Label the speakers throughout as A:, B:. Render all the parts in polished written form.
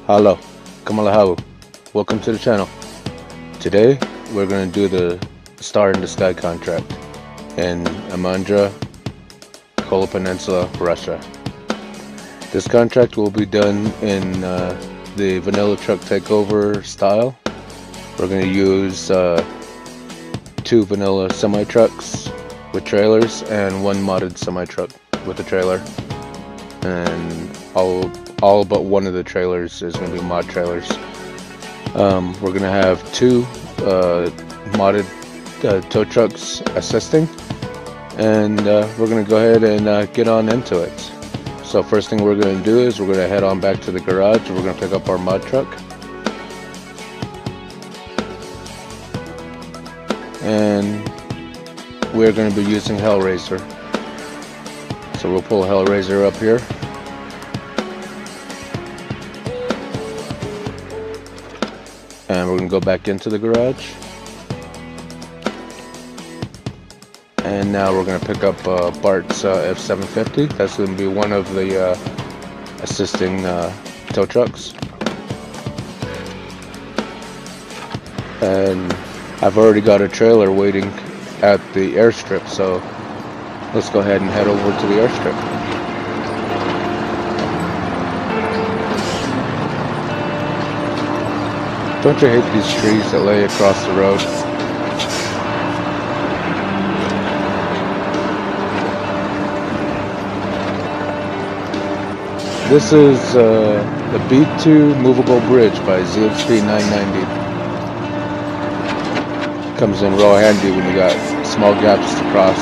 A: Hello, Kamalahawu. Welcome to the channel. Today we're going to do the Star in the Sky contract in Amandra, Kola Peninsula, Russia. This contract will be done in the vanilla truck takeover style. We're going to use 2 vanilla semi-trucks with trailers and 1 modded semi-truck with a trailer, and all but one of the trailers is going to be mod trailers. We're going to have 2 modded tow trucks assisting, and we're going to go ahead and get on into it. So first thing we're going to do is we're going to head on back to the garage. We're going to pick up our mod truck, and we're going to be using Hellraiser. So we'll pull Hellraiser up here. And we're going to go back into the garage. And now we're going to pick up Bart's F750. That's going to be one of the assisting tow trucks. And I've already got a trailer waiting at the airstrip, so let's go ahead and head over to the airstrip. Don't you hate these trees that lay across the road? This is the B2 movable bridge by ZXP 990. Comes in real handy when you got small gaps to cross.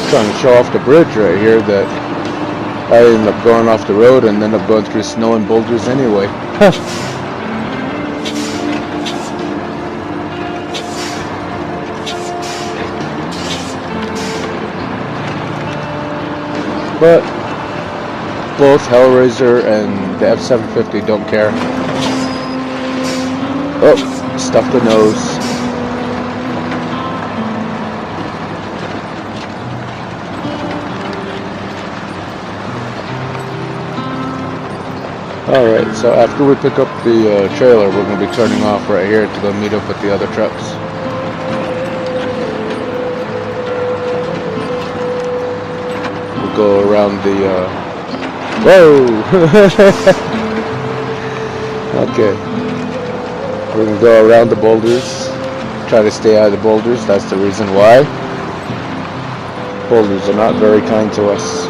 A: Trying to show off the bridge right here that I ended up going off the road and ended up going through snow and boulders anyway. But both Hellraiser and the F750 don't care. Oh, stuffed the nose. Alright, so after we pick up the trailer, we're going to be turning off right here to go meet up with the other trucks. We'll go around the... Whoa! Okay. We're going to go around the boulders. Try to stay out of the boulders. That's the reason why. Boulders are not very kind to us.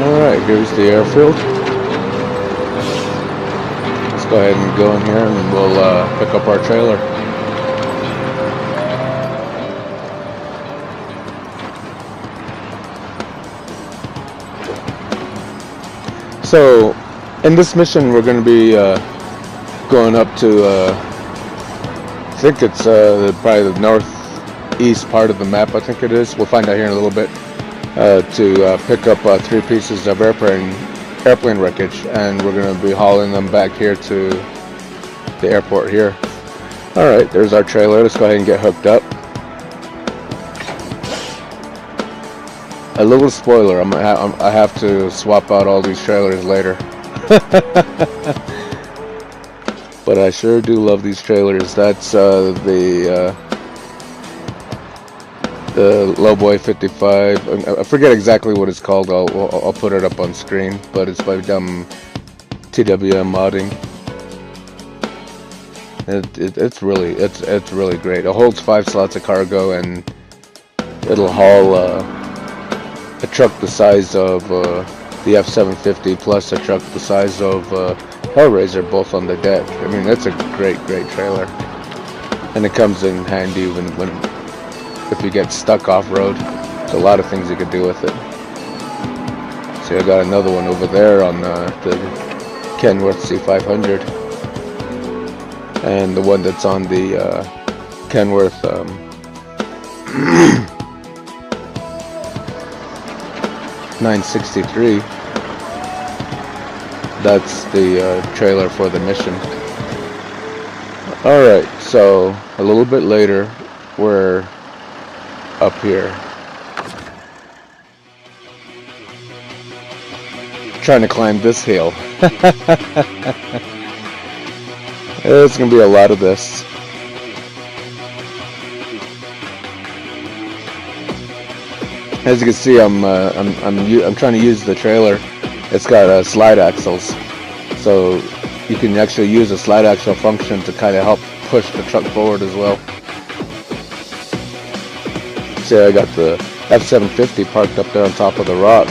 A: Alright, here's the airfield. Let's go ahead and go in here and we'll pick up our trailer. So, in this mission we're going to be going up to, I think it's probably the northeast part of the map, I think it is. We'll find out here in a little bit. To pick up 3 pieces of airplane wreckage, and we're going to be hauling them back here to the airport here. Alright, there's our trailer. Let's go ahead and get hooked up. A little spoiler, I have to swap out all these trailers later. But I sure do love these trailers. That's the Lowboy 55. I forget exactly what it's called. I'll put it up on screen, but it's by TWM modding. It's really great. It holds 5 slots of cargo, and it'll haul a truck the size of the F750 plus a truck the size of Hellraiser, both on the deck. I mean, that's a great trailer, and it comes in handy if you get stuck off-road. There's a lot of things you could do with it. See, I got another one over there on the Kenworths C500. And the one that's on the Kenworth 963. That's the trailer for the mission. Alright, so a little bit later, we're up here. Trying to climb this hill. There's gonna be a lot of this. As you can see, I'm trying to use the trailer. It's got slide axles, so you can actually use a slide axle function to kind of help push the truck forward as well. See, I got the F-750 parked up there on top of the rock.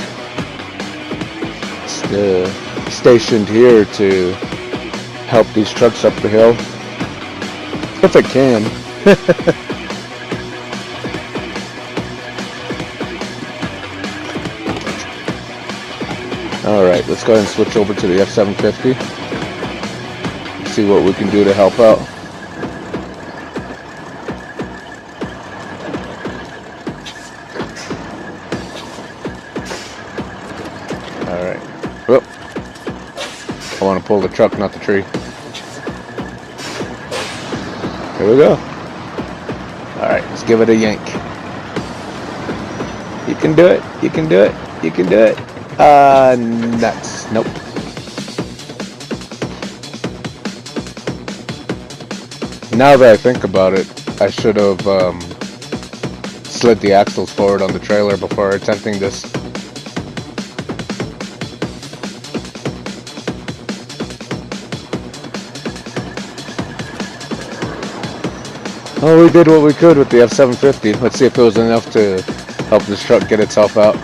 A: It's stationed here to help these trucks up the hill, if it can. Alright, let's go ahead and switch over to the F-750. See what we can do to help out. Alright. Whoop. I want to pull the truck, not the tree. Here we go. Alright, let's give it a yank. You can do it. You can do it. You can do it. Nuts. Nope. Now that I think about it, I should have slid the axles forward on the trailer before attempting this. Well, we did what we could with the F-750. Let's see if it was enough to help this truck get itself out.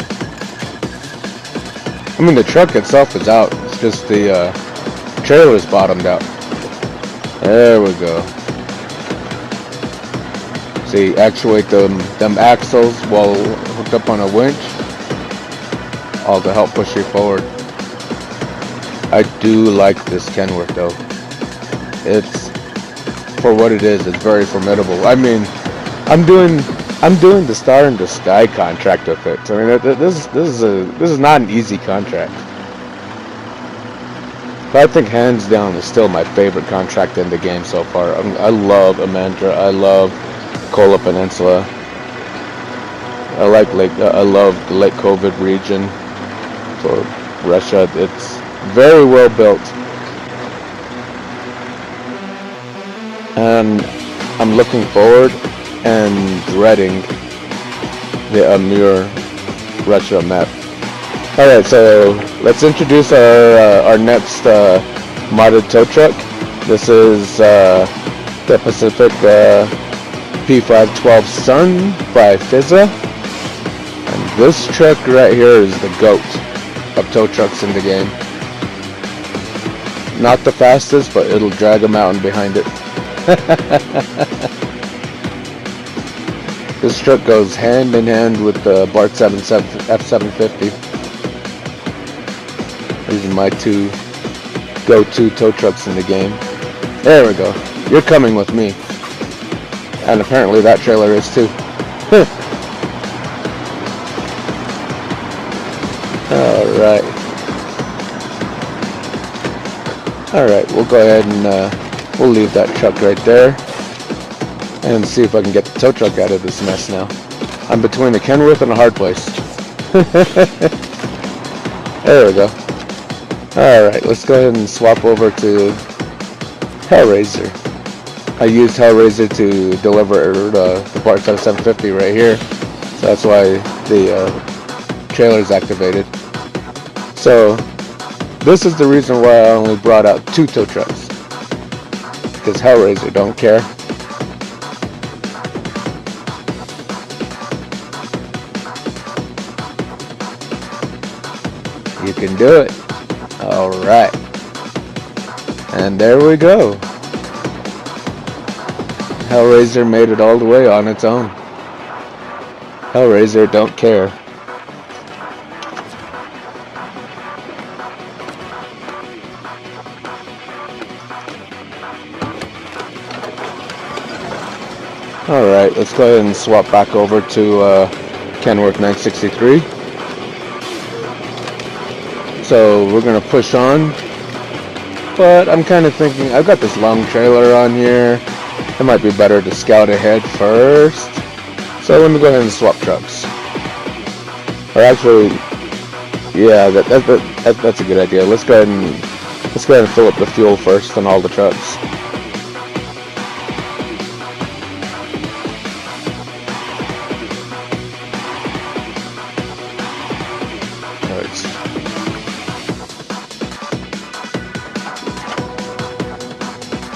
A: I mean, the truck itself is out. It's just the trailer's bottomed out. There we go. See, actuate them axles while hooked up on a winch, all to help push you forward. I do like this Kenworth though. It's, for what it is, it's very formidable. I mean, I'm doing the Star in the Sky contract with it. I mean, this is not an easy contract. But I think hands down is still my favorite contract in the game so far. I love Amandra. I love Kola Peninsula. I love the Lake COVID region for Russia. It's very well built, and I'm looking forward and dreading the Amur Russia map. Alright, so let's introduce our next modded tow truck. This is the Pacific P512 Sun by Fizza. And this truck right here is the GOAT of tow trucks in the game. Not the fastest, but it'll drag a mountain behind it. This truck goes hand in hand with the Bart F-750. These are my two go-to tow trucks in the game. There we go. You're coming with me. And apparently that trailer is too. Alright. Alright, we'll go ahead and we'll leave that truck right there. And see if I can get the tow truck out of this mess now. I'm between a Kenworth and a hard place. There we go. Alright, let's go ahead and swap over to Hellraiser. I used Hellraiser to deliver the Bart 750 right here. So that's why the trailer's activated. So this is the reason why I only brought out 2 tow trucks. Because Hellraiser don't care. You can do it. Alright. And there we go. Hellraiser made it all the way on its own. Hellraiser don't care. Alright, let's go ahead and swap back over to Kenworth 963. So we're going to push on But I'm kind of thinking, I've got this long trailer on here. It might be better to scout ahead first. So let me go ahead and swap trucks. Or actually, yeah, that's a good idea. Let's go ahead and fill up the fuel first on all the trucks.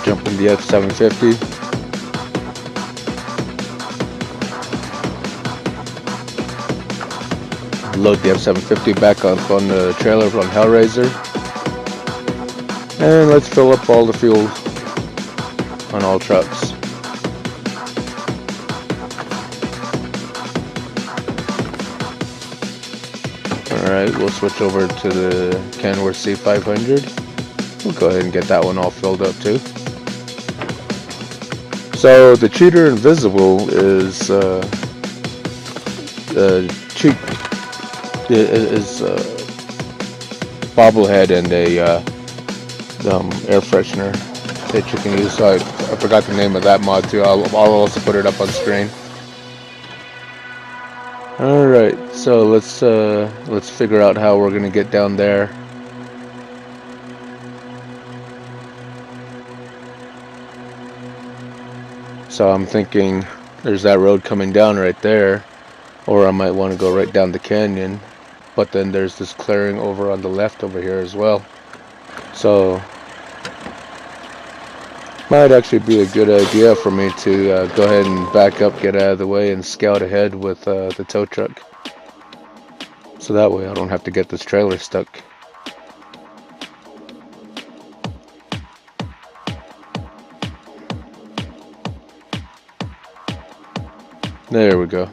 A: Jump in the F-750. Load the F-750 back up on the trailer on Hellraiser. And let's fill up all the fuel on all trucks. Alright, we'll switch over to the Kenworths C500. We'll go ahead and get that one all filled up too. So the Cheater Invisible is cheap. Is bobblehead and a air freshener that you can use. So I forgot the name of that mod too. I'll also put it up on screen. All right, so let's figure out how we're gonna get down there. So I'm thinking there's that road coming down right there, or I might want to go right down the canyon, but then there's this clearing over on the left over here as well. So might actually be a good idea for me to go ahead and back up, get out of the way, and scout ahead with the tow truck. So that way I don't have to get this trailer stuck. There we go.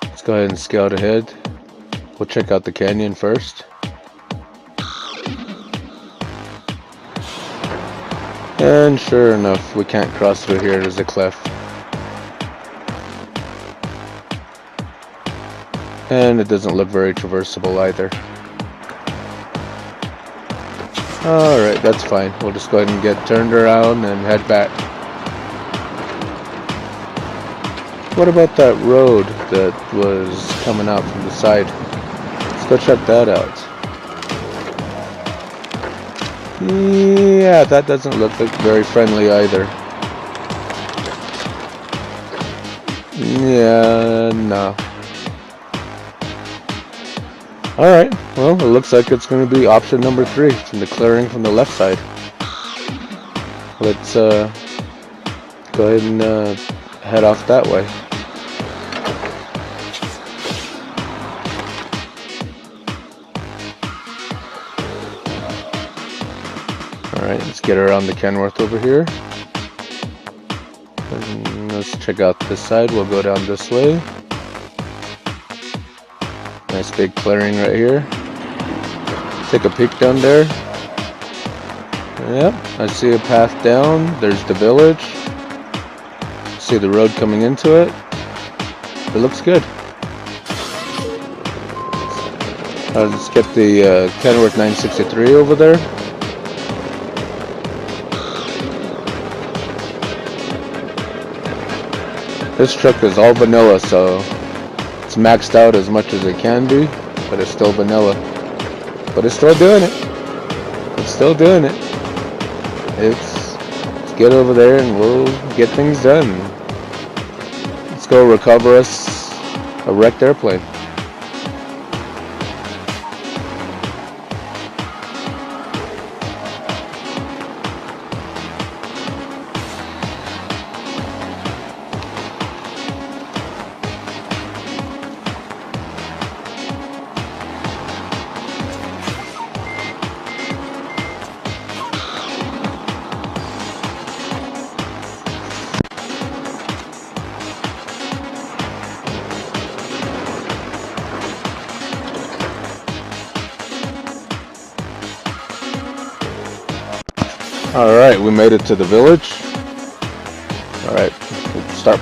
A: Let's go ahead and scout ahead. We'll check out the canyon first. And sure enough, we can't cross through here. There's a cleft. And it doesn't look very traversable either. Alright, that's fine. We'll just go ahead and get turned around and head back. What about that road that was coming out from the side? Let's go check that out. Yeah, that doesn't look like very friendly either. Yeah, no. Alright, well, it looks like it's going to be option number 3 from the clearing from the left side. Let's go ahead and head off that way. Alright, let's get around the Kenworth over here. And let's check out this side. We'll go down this way. Nice big clearing right here. Take a peek down there. Yep, I see a path down. There's the village. See the road coming into it. It looks good. Let's get the Kenworth 963 over there. This truck is all vanilla, so it's maxed out as much as it can be, but it's still vanilla. But it's still doing it. It's still doing it. Let's get over there and we'll get things done. Let's go recover us a wrecked airplane. Alright, we made it to the village. Alright, we'll start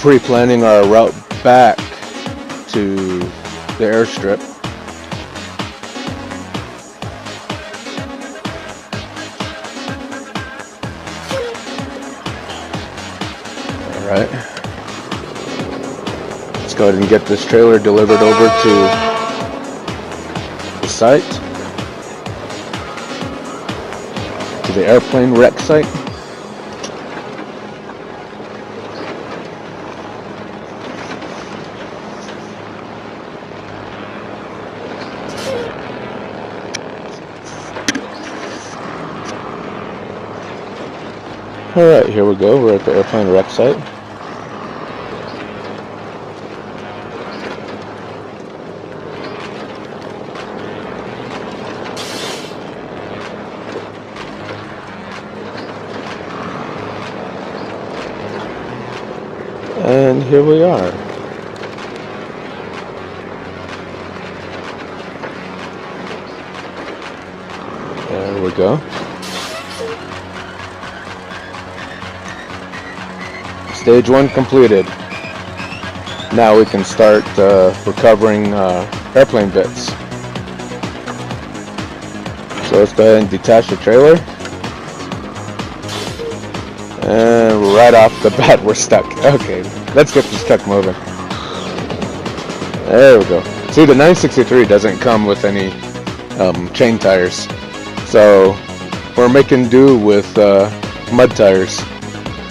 A: pre-planning our route back to the airstrip. Alright. Let's go ahead and get this trailer delivered over to the site. To the airplane wreck site. Alright, here we go. We're at the airplane wreck site. And here we are. There we go. Stage 1 completed. Now we can start recovering airplane bits. So let's go ahead and detach the trailer. And right off the bat we're stuck. Okay, let's get this truck moving. There we go. See, the 963 doesn't come with any chain tires. So we're making do with mud tires.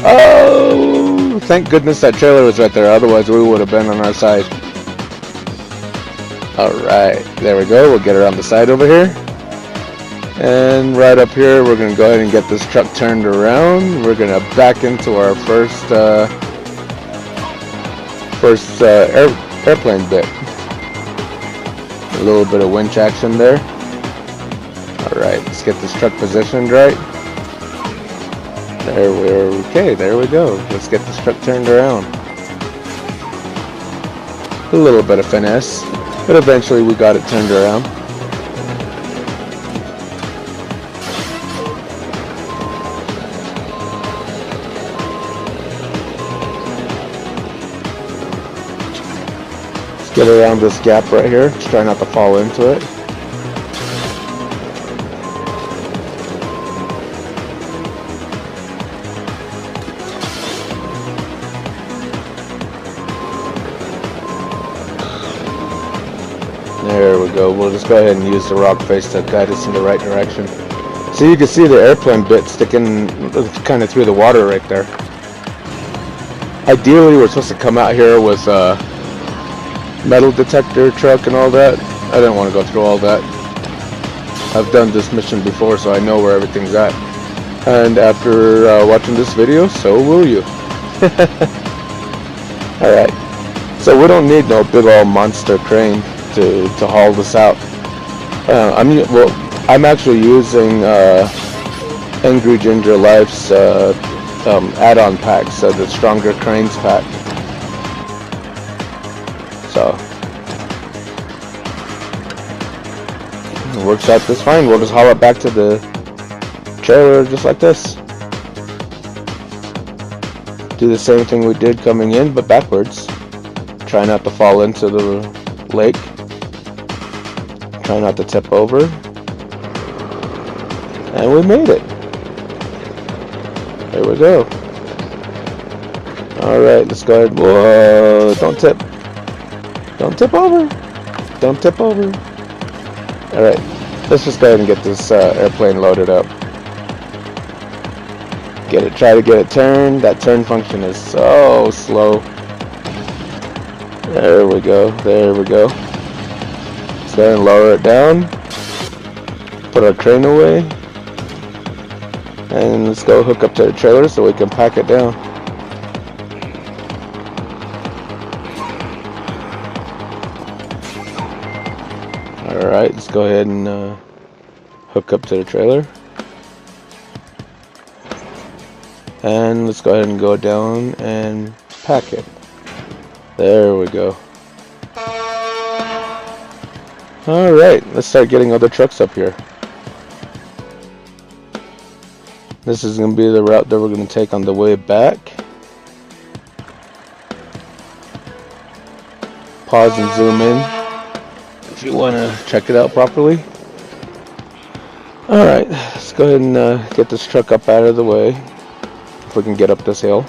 A: Oh, thank goodness that trailer was right there, otherwise we would have been on our side. Alright, there we go. We'll get around the side over here. And right up here, we're going to go ahead and get this truck turned around. We're going to back into our first airplane bit. A little bit of winch action there. Alright, let's get this truck positioned right. There we go. Let's get this truck turned around. A little bit of finesse, but eventually we got it turned around. Let's get around this gap right here. Just try not to fall into it. There we go. We'll just go ahead and use the rock face to guide us in the right direction. So you can see the airplane bit sticking kind of through the water right there. Ideally, we're supposed to come out here with a metal detector truck and all that. I didn't want to go through all that. I've done this mission before, so I know where everything's at. And after watching this video, so will you. Alright. So we don't need no big old monster crane to haul this out. I'm actually using Angry Ginger Life's add-on packs, the Stronger Cranes pack. So it works out just fine. We'll just haul it back to the trailer just like this. Do the same thing we did coming in, but backwards. Try not to fall into the lake. Try not to tip over. And we made it. There we go. Alright, let's go ahead. Whoa, don't tip. Don't tip over. Don't tip over. Alright, let's just go ahead and get this airplane loaded up. Try to get it turned. That turn function is so slow. There we go. There we go. Let's go ahead and lower it down. Put our crane away. And let's go hook up to the trailer so we can pack it down. Alright, let's go ahead and hook up to the trailer. And let's go ahead and go down and pack it. There we go. Alright, let's start getting other trucks up here. This is going to be the route that we're going to take on the way back. Pause and zoom in if you want to check it out properly. Alright, let's go ahead and get this truck up out of the way. If we can get up this hill.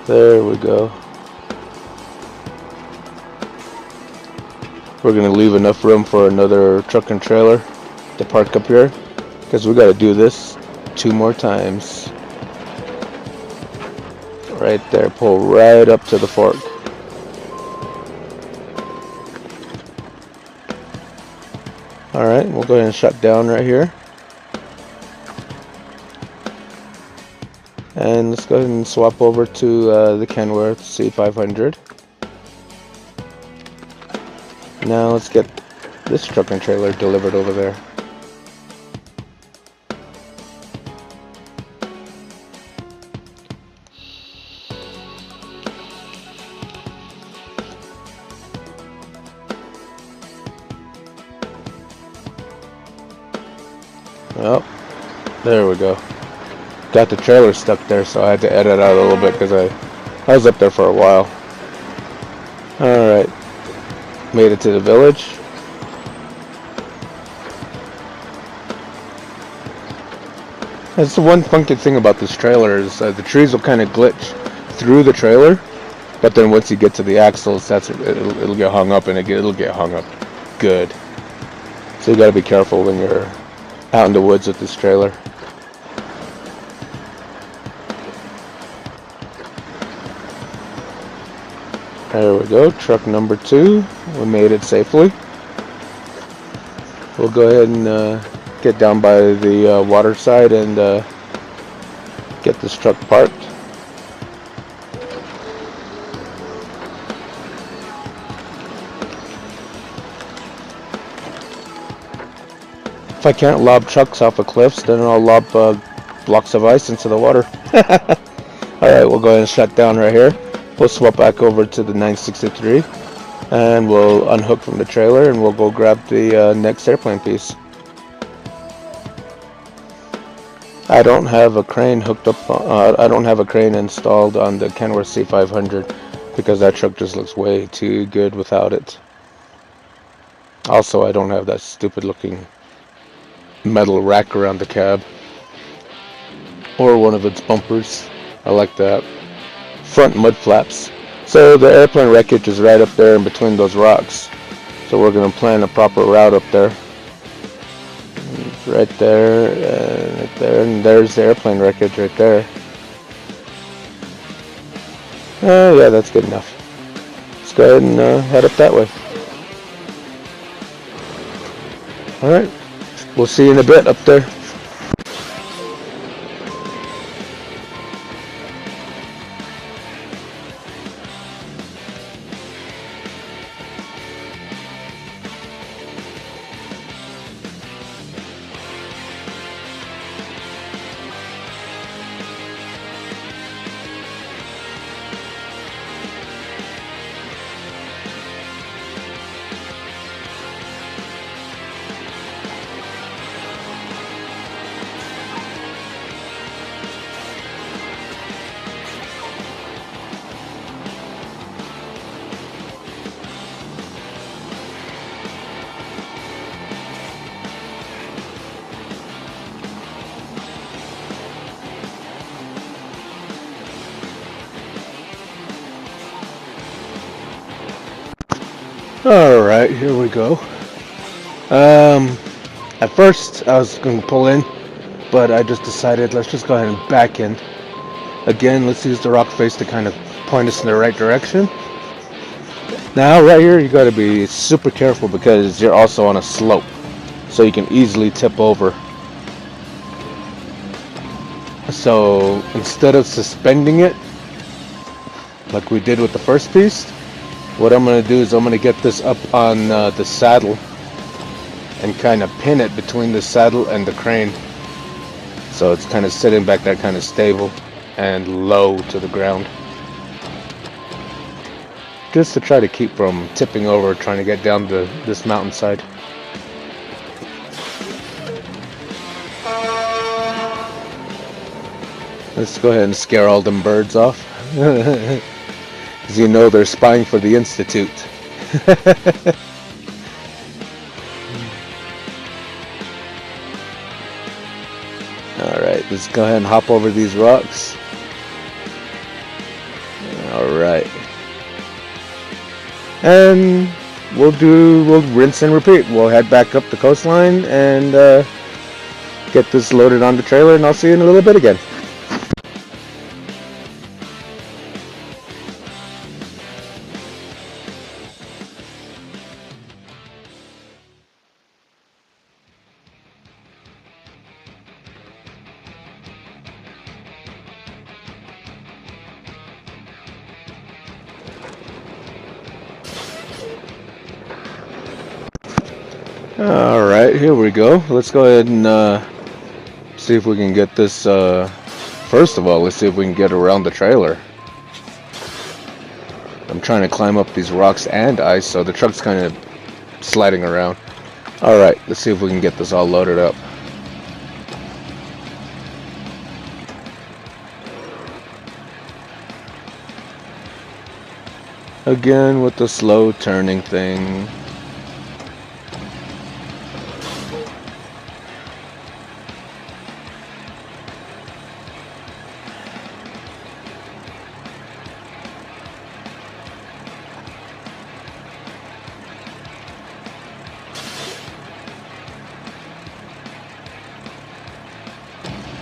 A: There we go. We're gonna leave enough room for another truck and trailer to park up here, because we gotta do this 2 more times. Right there, pull right up to the fork. Alright, we'll go ahead and shut down right here. And let's go ahead and swap over to the Kenworth C500. Now let's get this truck and trailer delivered over there. Oh, there we go. Got the trailer stuck there, so I had to edit out a little bit because I was up there for a while. Alright, made it to the village. That's the one funky thing about this trailer is the trees will kind of glitch through the trailer, but then once you get to the axles, it'll get hung up, and it'll get hung up good. So you got to be careful when you're out in the woods with this trailer. There we go, truck number 2. We made it safely. We'll go ahead and get down by the water side and get this truck parked. If I can't lob trucks off of cliffs, then I'll lob blocks of ice into the water. Alright, we'll go ahead and shut down right here. We'll swap back over to the 963 and we'll unhook from the trailer and we'll go grab the next airplane piece. I don't have a crane hooked up, I don't have a crane installed on the Kenworth C500 because that truck just looks way too good without it. Also, I don't have that stupid looking metal rack around the cab or one of its bumpers. I like that. Front mud flaps. So the airplane wreckage is right up there in between those rocks. So we're going to plan a proper route up there. Right there, and there's the airplane wreckage right there. Oh yeah, that's good enough. Let's go ahead and head up that way. Alright, we'll see you in a bit up there. Alright, here we go. At first I was going to pull in, but I just decided let's just go ahead and back in. Again, let's use the rock face to kind of point us in the right direction. Now right here you got to be super careful because you're also on a slope, so you can easily tip over. So instead of suspending it like we did with the first piece, what I'm going to do is I'm going to get this up on the saddle and kind of pin it between the saddle and the crane, so it's kind of sitting back there kind of stable and low to the ground, just to try to keep from tipping over trying to get down this mountainside. Let's go ahead and scare all them birds off. As you know, they're spying for the Institute. Alright, let's go ahead and hop over these rocks. Alright. And we'll rinse and repeat. We'll head back up the coastline and get this loaded on the trailer, and I'll see you in a little bit again. Alright, here we go. Let's go ahead and see if we can get this, first of all, let's see if we can get around the trailer. I'm trying to climb up these rocks and ice, so the truck's kind of sliding around. Alright, let's see if we can get this all loaded up. Again with the slow turning thing.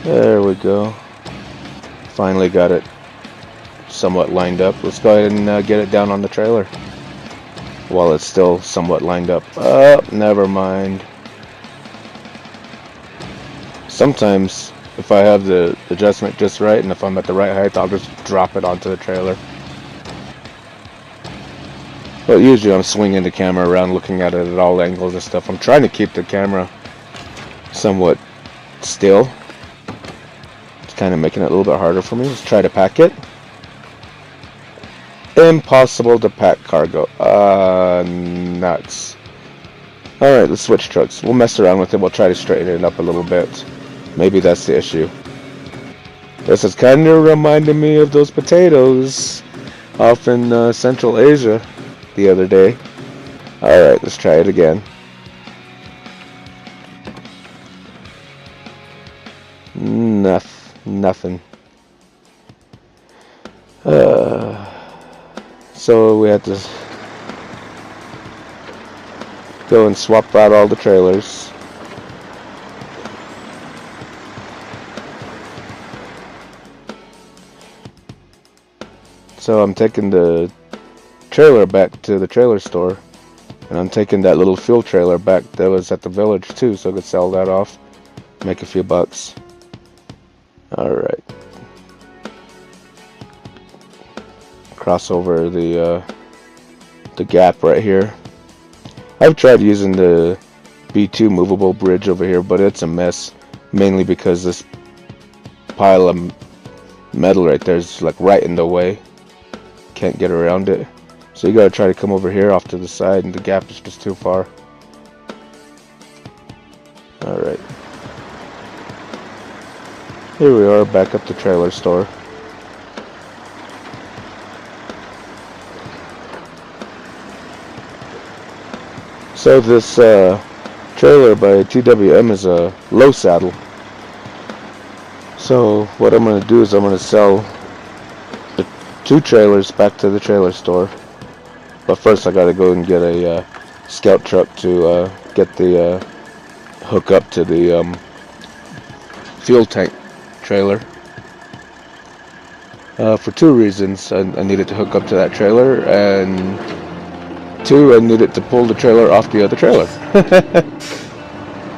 A: There we go. Finally got it somewhat lined up. Let's go ahead and get it down on the trailer while it's still somewhat lined up. Never mind. Sometimes if I have the adjustment just right and if I'm at the right height, I'll just drop it onto the trailer. But usually I'm swinging the camera around, looking at it at all angles and stuff. I'm trying to keep the camera somewhat still. Kind of making it a little bit harder for me. Let's try to pack it. Impossible to pack cargo. Nuts. Alright, let's switch trucks. We'll mess around with it. We'll try to straighten it up a little bit. Maybe that's the issue. This is kind of reminding me of those potatoes off in Central Asia the other day. Alright, let's try it again. Nothing. So we had to go and swap out all the trailers. So I'm taking the trailer back to the trailer store, and I'm taking that little fuel trailer back that was at the village too, so I could sell that off, make a few bucks. Alright. Cross over the gap right here. I've tried using the B2 movable bridge over here, but it's a mess. Mainly because this pile of metal right there is like right in the way. Can't get around it. So you gotta try to come over here off to the side, and the gap is just too far. Alright. Here we are back at the trailer store. So this trailer by TWM is a low saddle. So what I'm going to do is I'm going to sell the 2 trailers back to the trailer store. But first I got to go and get a scout truck to get the hook up to the fuel tank trailer. For 2 reasons. I needed to hook up to that trailer, and 2, I needed to pull the trailer off the other trailer.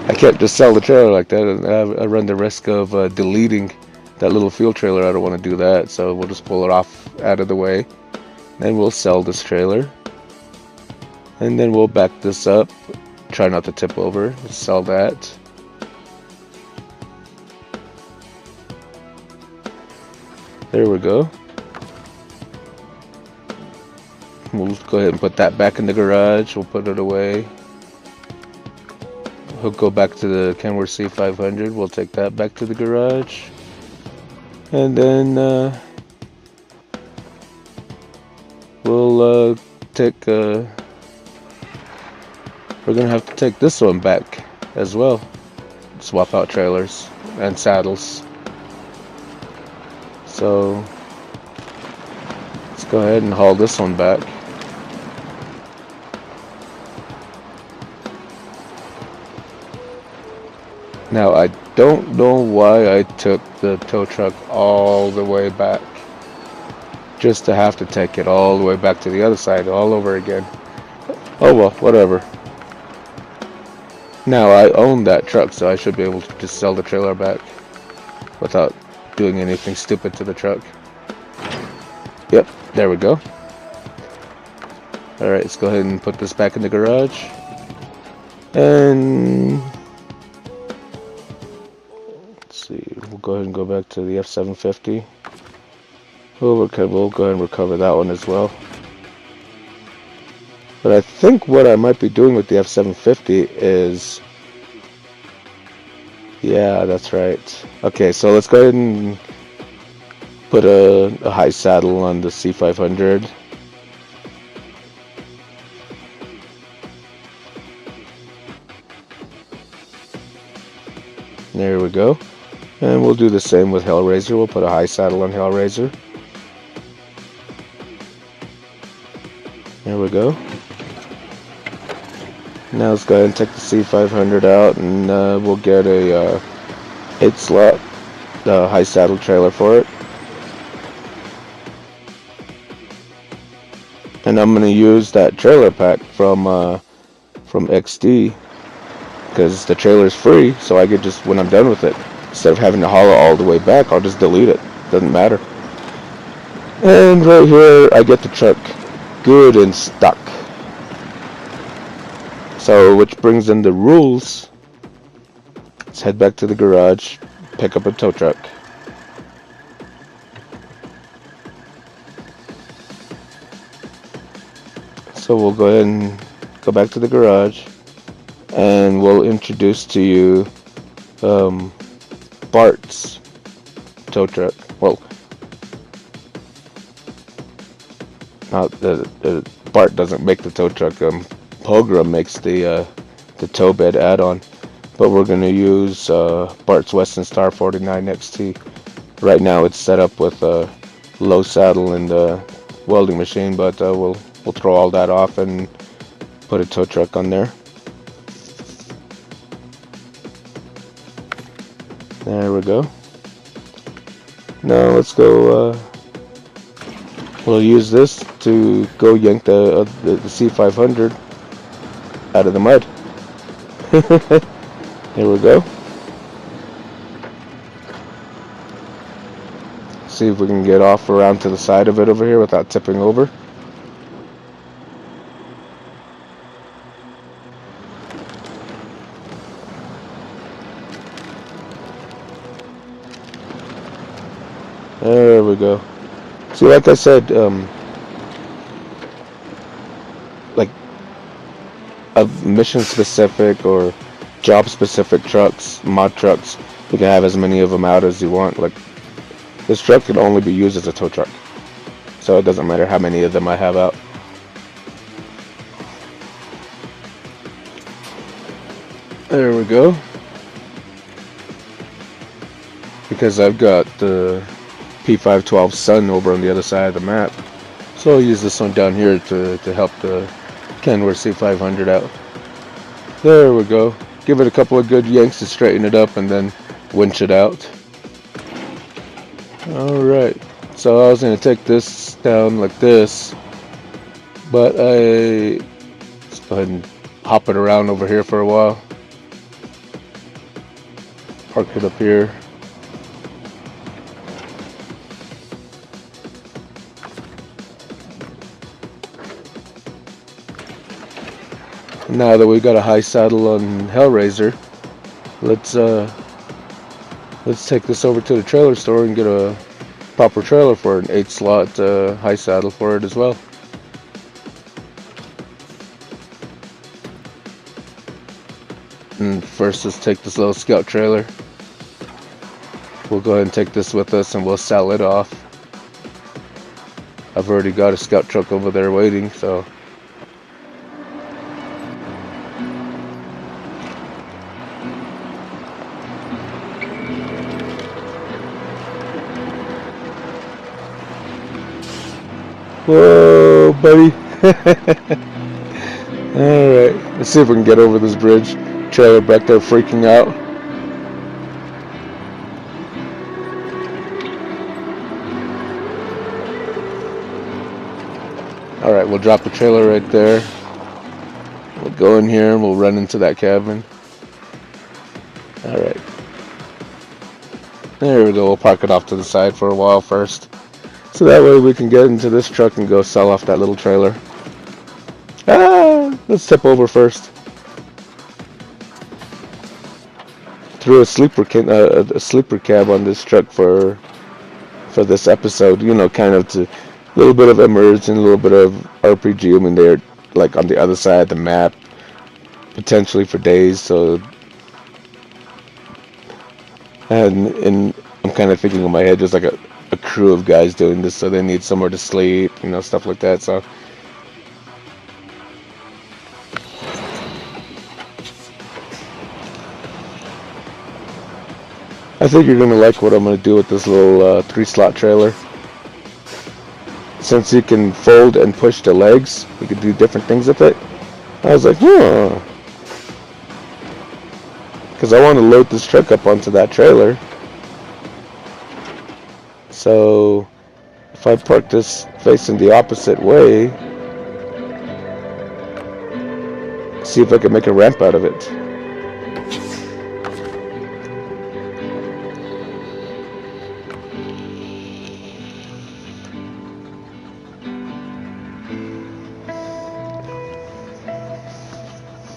A: I can't just sell the trailer like that, and I run the risk of deleting that little fuel trailer. I don't want to do that, so we'll just pull it off out of the way. Then we'll sell this trailer, and then we'll back this up, try not to tip over, sell that. There we go. We'll go ahead and put that back in the garage. We'll put it away. We'll go back to the Kenworths C500. We'll take that back to the garage. And then we'll take... we're going to have to take this one back as well. Swap out trailers and saddles. So let's go go ahead and haul this one back. Now I don't know why I took the tow truck all the way back, just to have to take it all the way back to the other side all over again. Oh well, whatever. Now I own that truck, so I should be able to just sell the trailer back without doing anything stupid to the truck. Yep, there we go. Alright, let's go ahead and put this back in the garage. And let's see, we'll go ahead and go back to the F750. We'll go ahead and recover that one as well. But I think what I might be doing with the F750 is... yeah, that's right. Okay, so let's go ahead and put a high saddle on the C500. There we go. And we'll do the same with Hellraiser. We'll put a high saddle on Hellraiser. There we go. Now let's go ahead and take the C500 out, and we'll get a 8-slot high saddle trailer for it. And I'm going to use that trailer pack from XD, because the trailer is free, so I could just, when I'm done with it, instead of having to haul it all the way back, I'll just delete it. Doesn't matter. And right here, I get the truck good and stuck. So, which brings in the rules. Let's head back to the garage, pick up a tow truck. So we'll go ahead and go back to the garage, and we'll introduce to you Bart's tow truck. Well, not Bart doesn't make the tow truck. Pogram makes the tow bed add-on, but we're going to use Bart's Western Star 49 XT. Right now it's set up with a low saddle and a welding machine, but we'll throw all that off and put a tow truck on there. There we go. Now let's go, we'll use this to go yank the C500 out of the mud. Here we go. See if we can get off around to the side of it over here without tipping over. There we go. See, like I said, like mission specific or job specific trucks, mod trucks, you can have as many of them out as you want. Like, this truck can only be used as a tow truck, so it doesn't matter how many of them I have out. There we go. Because I've got the P512 Sun over on the other side of the map, so I'll use this one down here to help the Kenworths C500 out. There we go. Give it a couple of good yanks to straighten it up and then winch it out. Alright, so I was going to take this down like this, but let's go ahead and hop it around over here for a while. Park it up here. Now that we've got a high saddle on Hellraiser, let's take this over to the trailer store and get a proper trailer for an 8-slot high saddle for it as well. And first, let's take this little scout trailer. We'll go ahead and take this with us and we'll sell it off. I've already got a scout truck over there waiting, so Whoa, buddy. Alright, let's see if we can get over this bridge. Trailer back there freaking out. Alright, we'll drop the trailer right there. We'll go in here and we'll run into that cabin. Alright. There we go, we'll park it off to the side for a while first. So that way we can get into this truck and go sell off that little trailer. Let's tip over first. Threw a sleeper cab on this truck for this episode. You know, kind of to a little bit of immersion, a little bit of RPG. I mean, they're like on the other side of the map, potentially for days. So, and I'm kind of thinking in my head, just like a crew of guys doing this, so they need somewhere to sleep, you know, stuff like that. So. I think you're going to like what I'm going to do with this little 3-slot trailer. Since you can fold and push the legs, you can do different things with it. I was like, huh. Because I want to load this truck up onto that trailer. So, if I park this facing the opposite way, see if I can make a ramp out of it.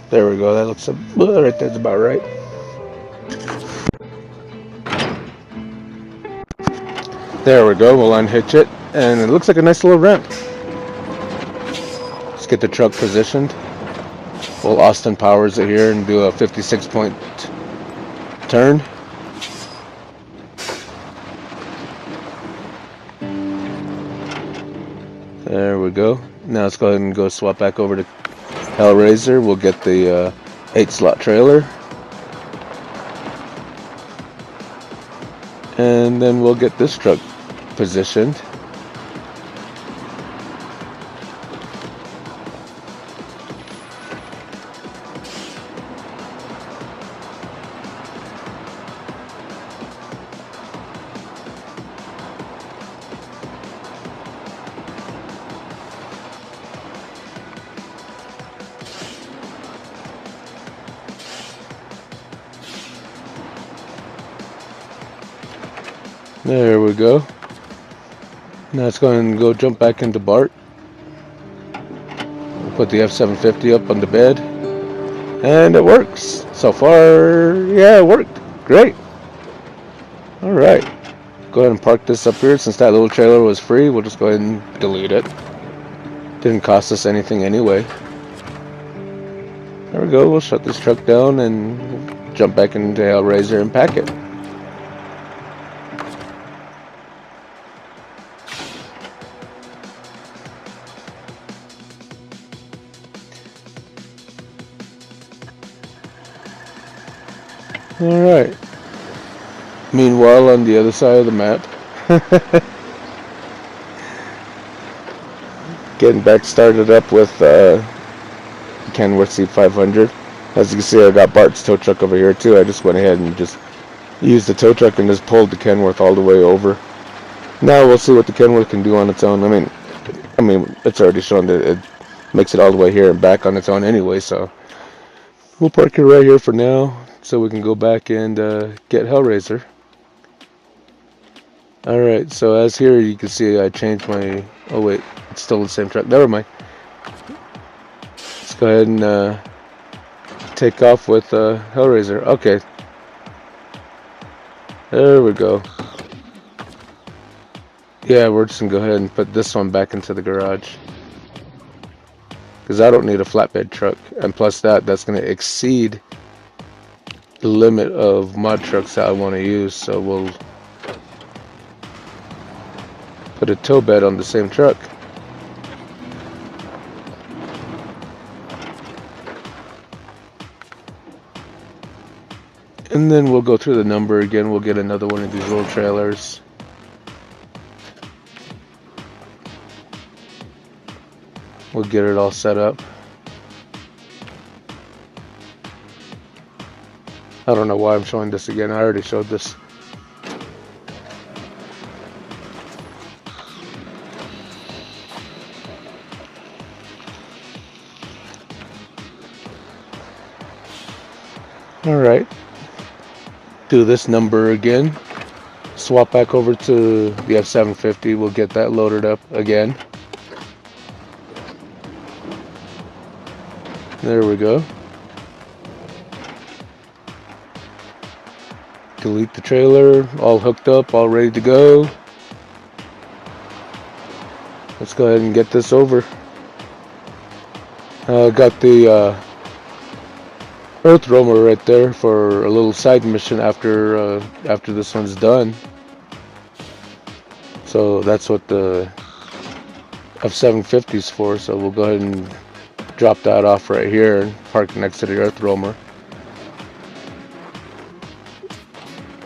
A: There we go, that looks right there's about right. There we go, we'll unhitch it, and it looks like a nice little ramp. Let's get the truck positioned. We'll Austin Powers it here and do a 56-point turn. There we go. Now let's go ahead and go swap back over to Hellraiser. We'll get the 8-slot trailer. And then we'll get this truck positioned. There we go. Now let's go and go jump back into Bart. We'll put the F-750 up on the bed. And it works. So far, yeah, it worked. Great. Alright. Go ahead and park this up here. Since that little trailer was free, we'll just go ahead and delete it. Didn't cost us anything anyway. There we go. We'll shut this truck down and jump back into Hellraiser and pack it. Alright. Meanwhile, on the other side of the map, getting back started up with Kenworths C500. As you can see, I got Bart's tow truck over here too. I just went ahead and just used the tow truck and just pulled the Kenworth all the way over. Now we'll see what the Kenworth can do on its own. I mean, it's already shown that it makes it all the way here and back on its own anyway, so we'll park it right here for now, so we can go back and get Hellraiser. Alright, so as here you can see I changed my... Oh wait, it's still the same truck. Never mind. Let's go ahead and take off with Hellraiser. Okay. There we go. Yeah, we're just going to go ahead and put this one back into the garage. Because I don't need a flatbed truck. And plus that's going to exceed the limit of mod trucks that I want to use, so we'll put a tow bed on the same truck. And then we'll go through the number again. We'll get another one of these little trailers. we'll get it all set up. I don't know why I'm showing this again. I already showed this. Alright. Do this number again. Swap back over to the F750. We'll get that loaded up again. There we go. Delete the trailer. All hooked up, all ready to go. Let's go ahead and get this over. Got the earth roamer right there for a little side mission after this one's done. So that's what the F750 is for. So we'll go ahead and drop that off right here and park next to the earth roamer.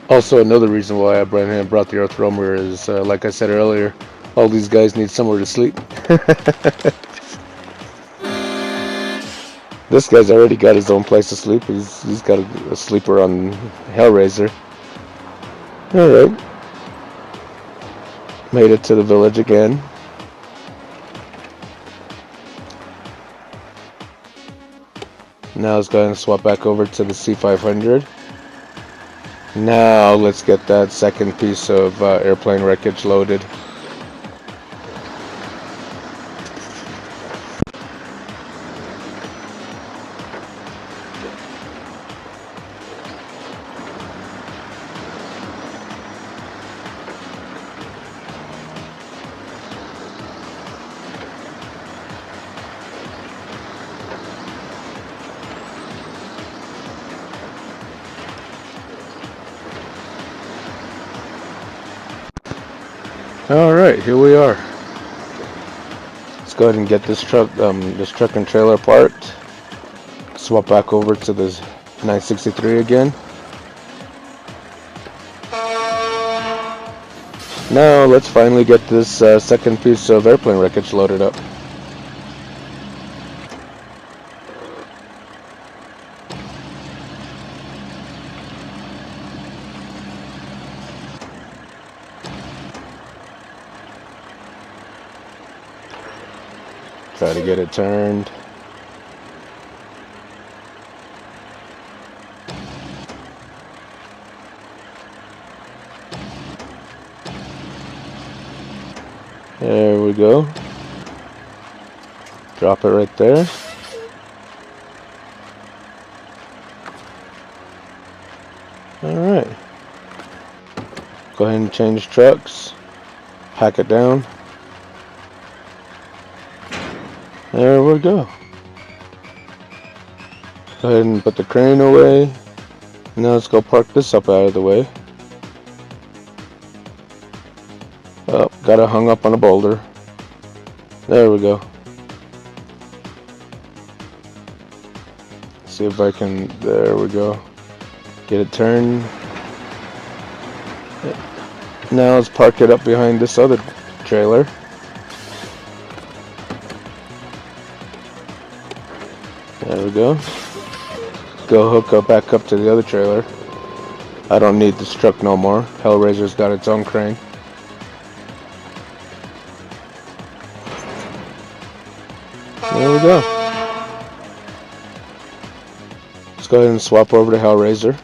A: Also, another reason why I brought the earth roamer is, like I said earlier, all these guys need somewhere to sleep. This guy's already got his own place to sleep. He's got a sleeper on Hellraiser. Alright. Made it to the village again. Now let's go ahead and swap back over to the C500. Now let's get that second piece of airplane wreckage loaded. Alright, here we are. Let's go ahead and get this truck and trailer parked. Swap back over to this 963 again. Now let's finally get this second piece of airplane wreckage loaded up. Try to get it turned. There we go. Drop it right there. Alright. Go ahead and change trucks. Pack it down. There we go. Go ahead and put the crane away. Now let's go park this up out of the way. Oh, got it hung up on a boulder. There we go. See if I can, there we go. Get it turned. Now let's park it up behind this other trailer. There we go. Go hook up back up to the other trailer. I don't need this truck no more. Hellraiser's got its own crane. There we go. Let's go ahead and swap over to Hellraiser.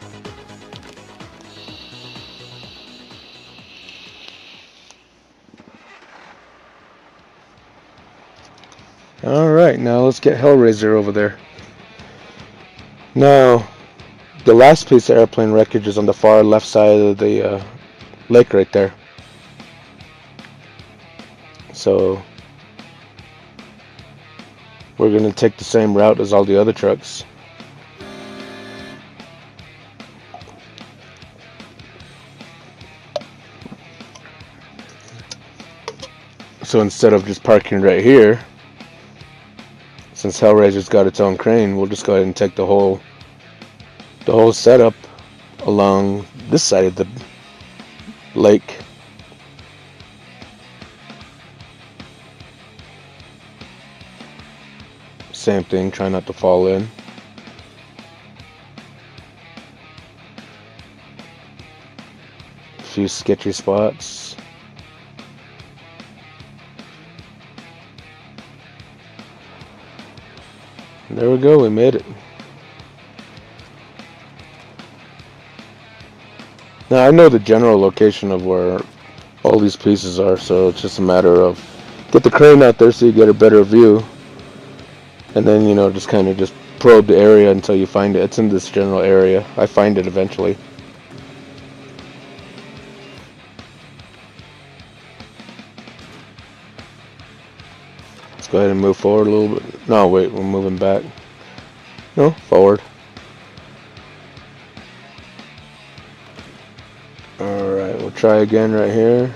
A: Alright, now let's get Hellraiser over there. Now, the last piece of airplane wreckage is on the far left side of the lake right there. So, we're going to take the same route as all the other trucks. So instead of just parking right here, since Hellraiser's got its own crane, we'll just go ahead and take the whole setup along this side of the lake. same thing, try not to fall in. A few sketchy spots. There we go, we made it. Now I know the general location of where all these pieces are, so it's just a matter of get the crane out there so you get a better view, and then, you know, just kind of just probe the area until you find it. It's in this general area. I find it eventually. Let's go ahead and move forward a little bit. No, wait, we're moving back. No, forward. Alright, we'll try again right here.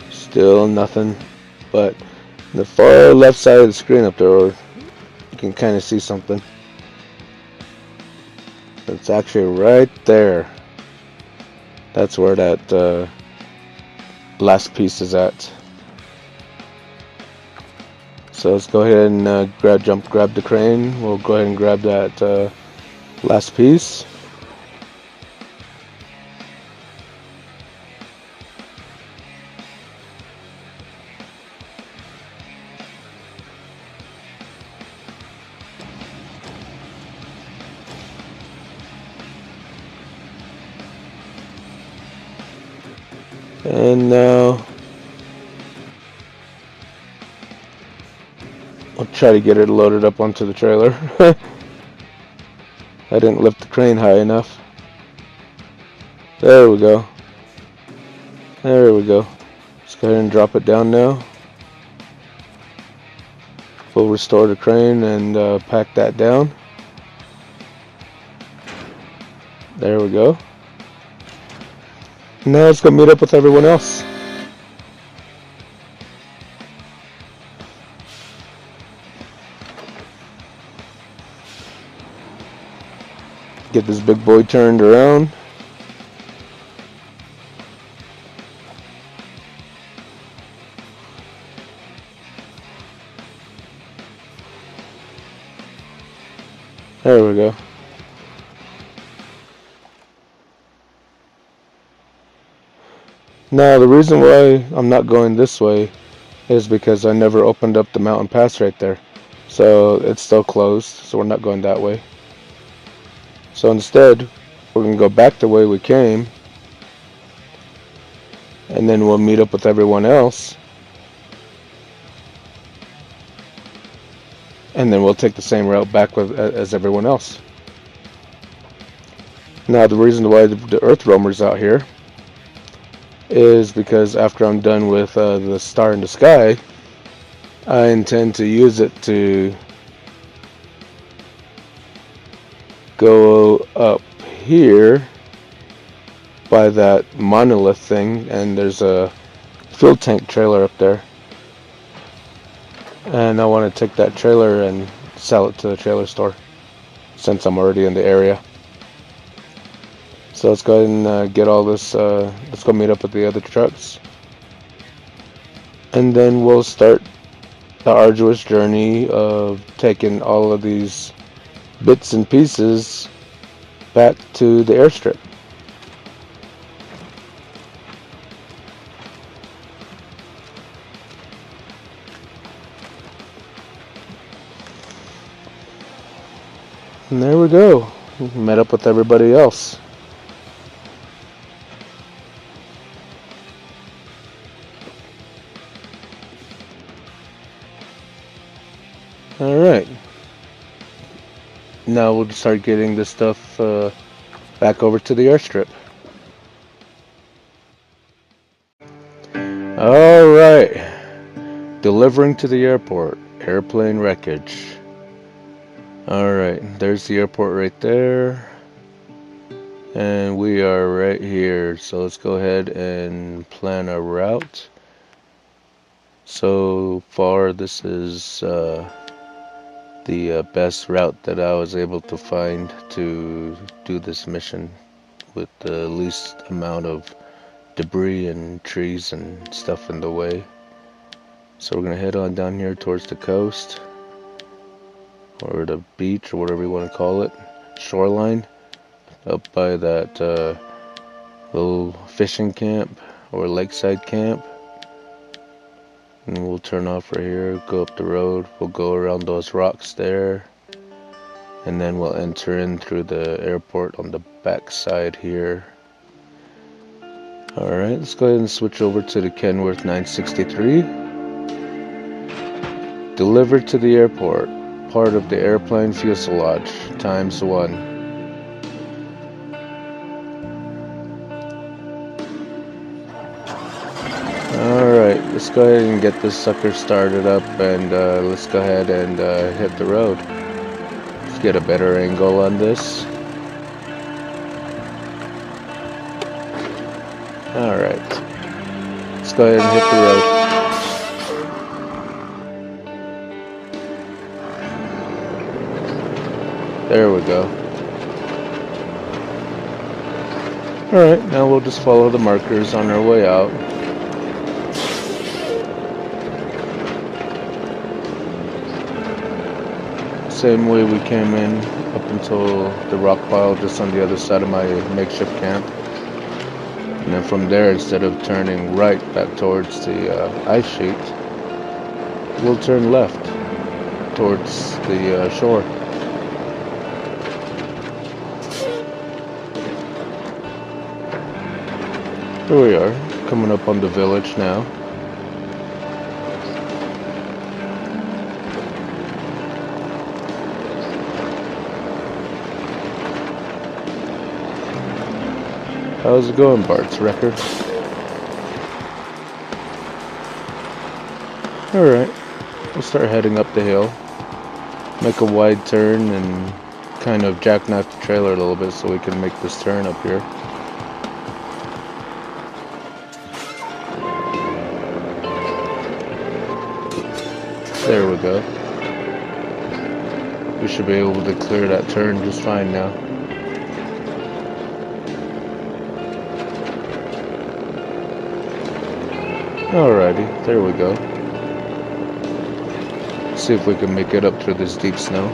A: Still nothing, but the far left side of the screen up there, you can kind of see something. It's actually right there. That's where that last piece is at. So let's go ahead and grab the crane. We'll go ahead and grab that last piece. And now I'll try to get it loaded up onto the trailer. I didn't lift the crane high enough. There we go. There we go. Let's go ahead and drop it down now. We'll restore the crane and pack that down. There we go. Now let's go meet up with everyone else. Get this big boy turned around. There we go. Now the reason why I'm not going this way is because I never opened up the mountain pass right there. So it's still closed, so we're not going that way. So instead, we're going to go back the way we came, and then we'll meet up with everyone else, and then we'll take the same route back as everyone else. Now the reason why the Earth Roamer's out here is because after I'm done with the Star in the Sky, I intend to use it to go up here by that monolith thing, and there's a fuel tank trailer up there, and I want to take that trailer and sell it to the trailer store since I'm already in the area. So let's go ahead and get all this, let's go meet up with the other trucks, and then we'll start the arduous journey of taking all of these bits and pieces back to the airstrip. And there we go. Met up with everybody else. Alright. Now we'll start getting this stuff back over to the airstrip. Alright. Delivering to the airport. Airplane wreckage. Alright, there's the airport right there. And we are right here. So let's go ahead and plan a route. So far this is the best route that I was able to find to do this mission with the least amount of debris and trees and stuff in the way. So we're gonna head on down here towards the coast, or the beach, or whatever you want to call it, shoreline, up by that little fishing camp or lakeside camp. And we'll turn off right here, go up the road, we'll go around those rocks there, and then we'll enter in through the airport on the back side here. Alright, let's go ahead and switch over to the Kenworth 963. Delivered to the airport, part of the airplane fuselage, ×1. Alright, let's go ahead and get this sucker started up, and let's go ahead and hit the road. Let's get a better angle on this. Alright, let's go ahead and hit the road. There we go. Alright, now we'll just follow the markers on our way out. Same way we came in up until the rock pile just on the other side of my makeshift camp. And then from there, instead of turning right back towards the ice sheet, we'll turn left towards the shore. Here we are, coming up on the village now. How's it going, Bart's Record? Alright, we'll start heading up the hill. Make a wide turn and kind of jackknife the trailer a little bit so we can make this turn up here. There we go. We should be able to clear that turn just fine now. Alrighty, there we go. See if we can make it up through this deep snow.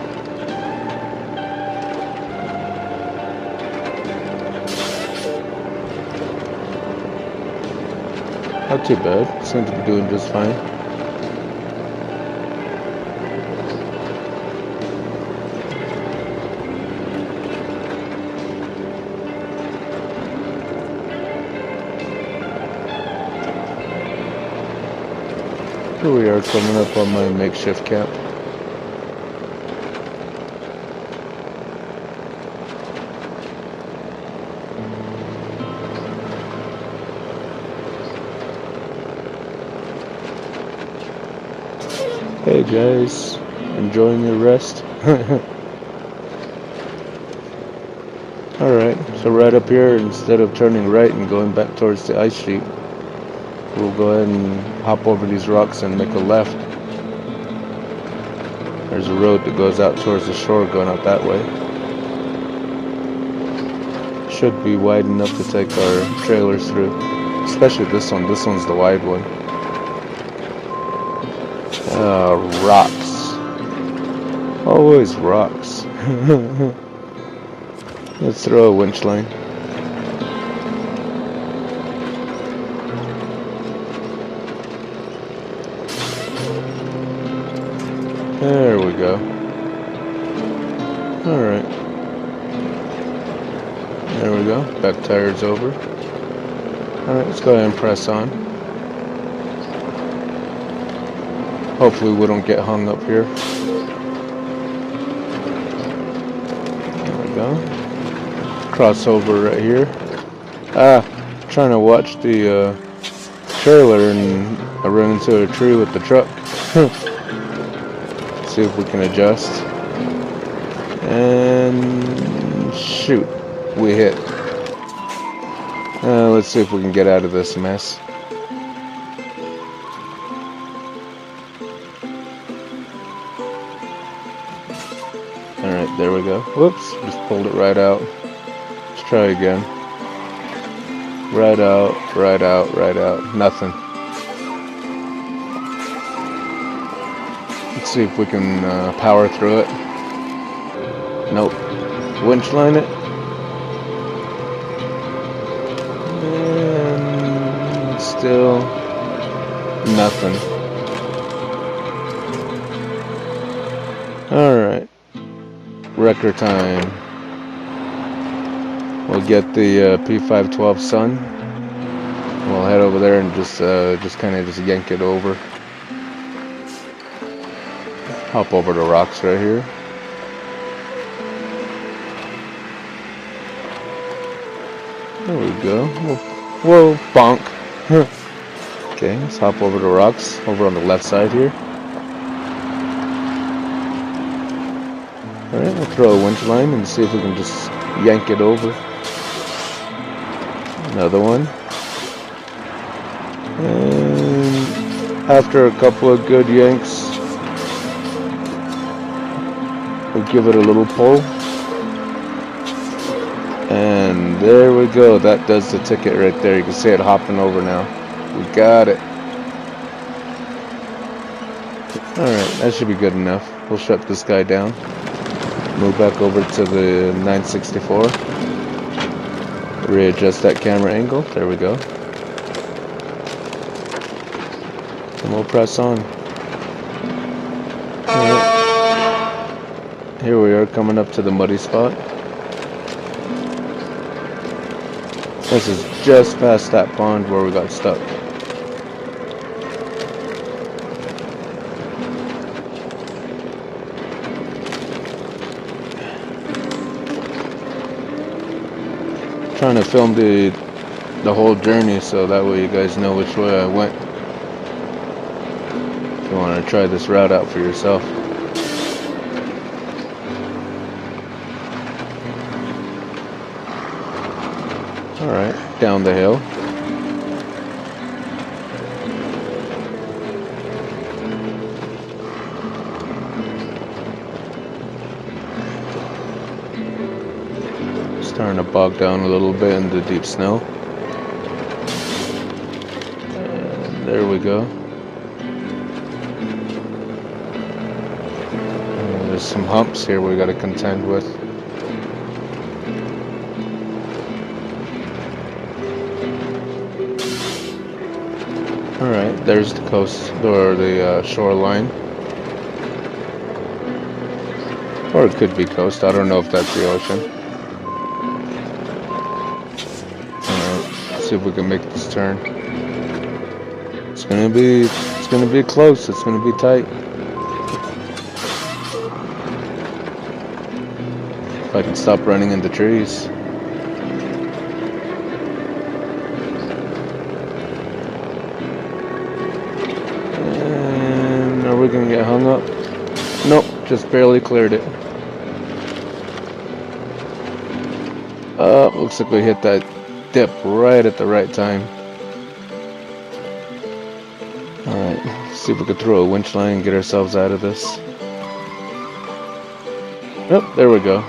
A: Not too bad, seems to be doing just fine. Here we are coming up on my makeshift camp. Hey guys, enjoying your rest? Alright, so right up here, instead of turning right and going back towards the ice sheet, we'll go ahead and hop over these rocks and make a left. There's a road that goes out towards the shore going out that way. Should be wide enough to take our trailers through. Especially this one. This one's the wide one. Rocks. Always rocks. Let's throw a winch line. There we go. Alright. There we go. Back tire's over. Alright, let's go ahead and press on. Hopefully we don't get hung up here. There we go. Crossover right here. Trying to watch the trailer and I run into a tree with the truck. See if we can adjust. And shoot, we hit. Let's see if we can get out of this mess. Alright, there we go. Whoops, just pulled it right out. Let's try again. Right out, right out, right out. Nothing. Let's see if we can power through it. Nope. Winch line it. And still nothing. Alright. Record time. We'll get the P512 Sun. We'll head over there and just kind of yank it over. Hop over the rocks right here. There we go. Whoa, bonk. Okay, let's hop over the rocks over on the left side here. Alright, we'll throw a winch line and see if we can just yank it over. Another one. And after a couple of good yanks, we'll give it a little pull. And there we go. That does the ticket right there. You can see it hopping over now. We got it. Alright, that should be good enough. We'll shut this guy down. Move back over to the 964. Readjust that camera angle. There we go. And we'll press on. Alright. Here we are coming up to the muddy spot. This is just past that pond where we got stuck. Trying to film the whole journey so that way you guys know which way I went. If you want to try this route out for yourself. Alright, down the hill. Starting to bog down a little bit in the deep snow. And there we go. And there's some humps here we got to contend with. Alright, there's the coast, or the shoreline. Or it could be coast, I don't know if that's the ocean. Alright, let's see if we can make this turn. It's gonna be close, it's gonna be tight. If I can stop running into trees. We're gonna get hung up. Nope, just barely cleared it. Looks like we hit that dip right at the right time. Alright, see if we can throw a winch line and get ourselves out of this. Oh, there we go.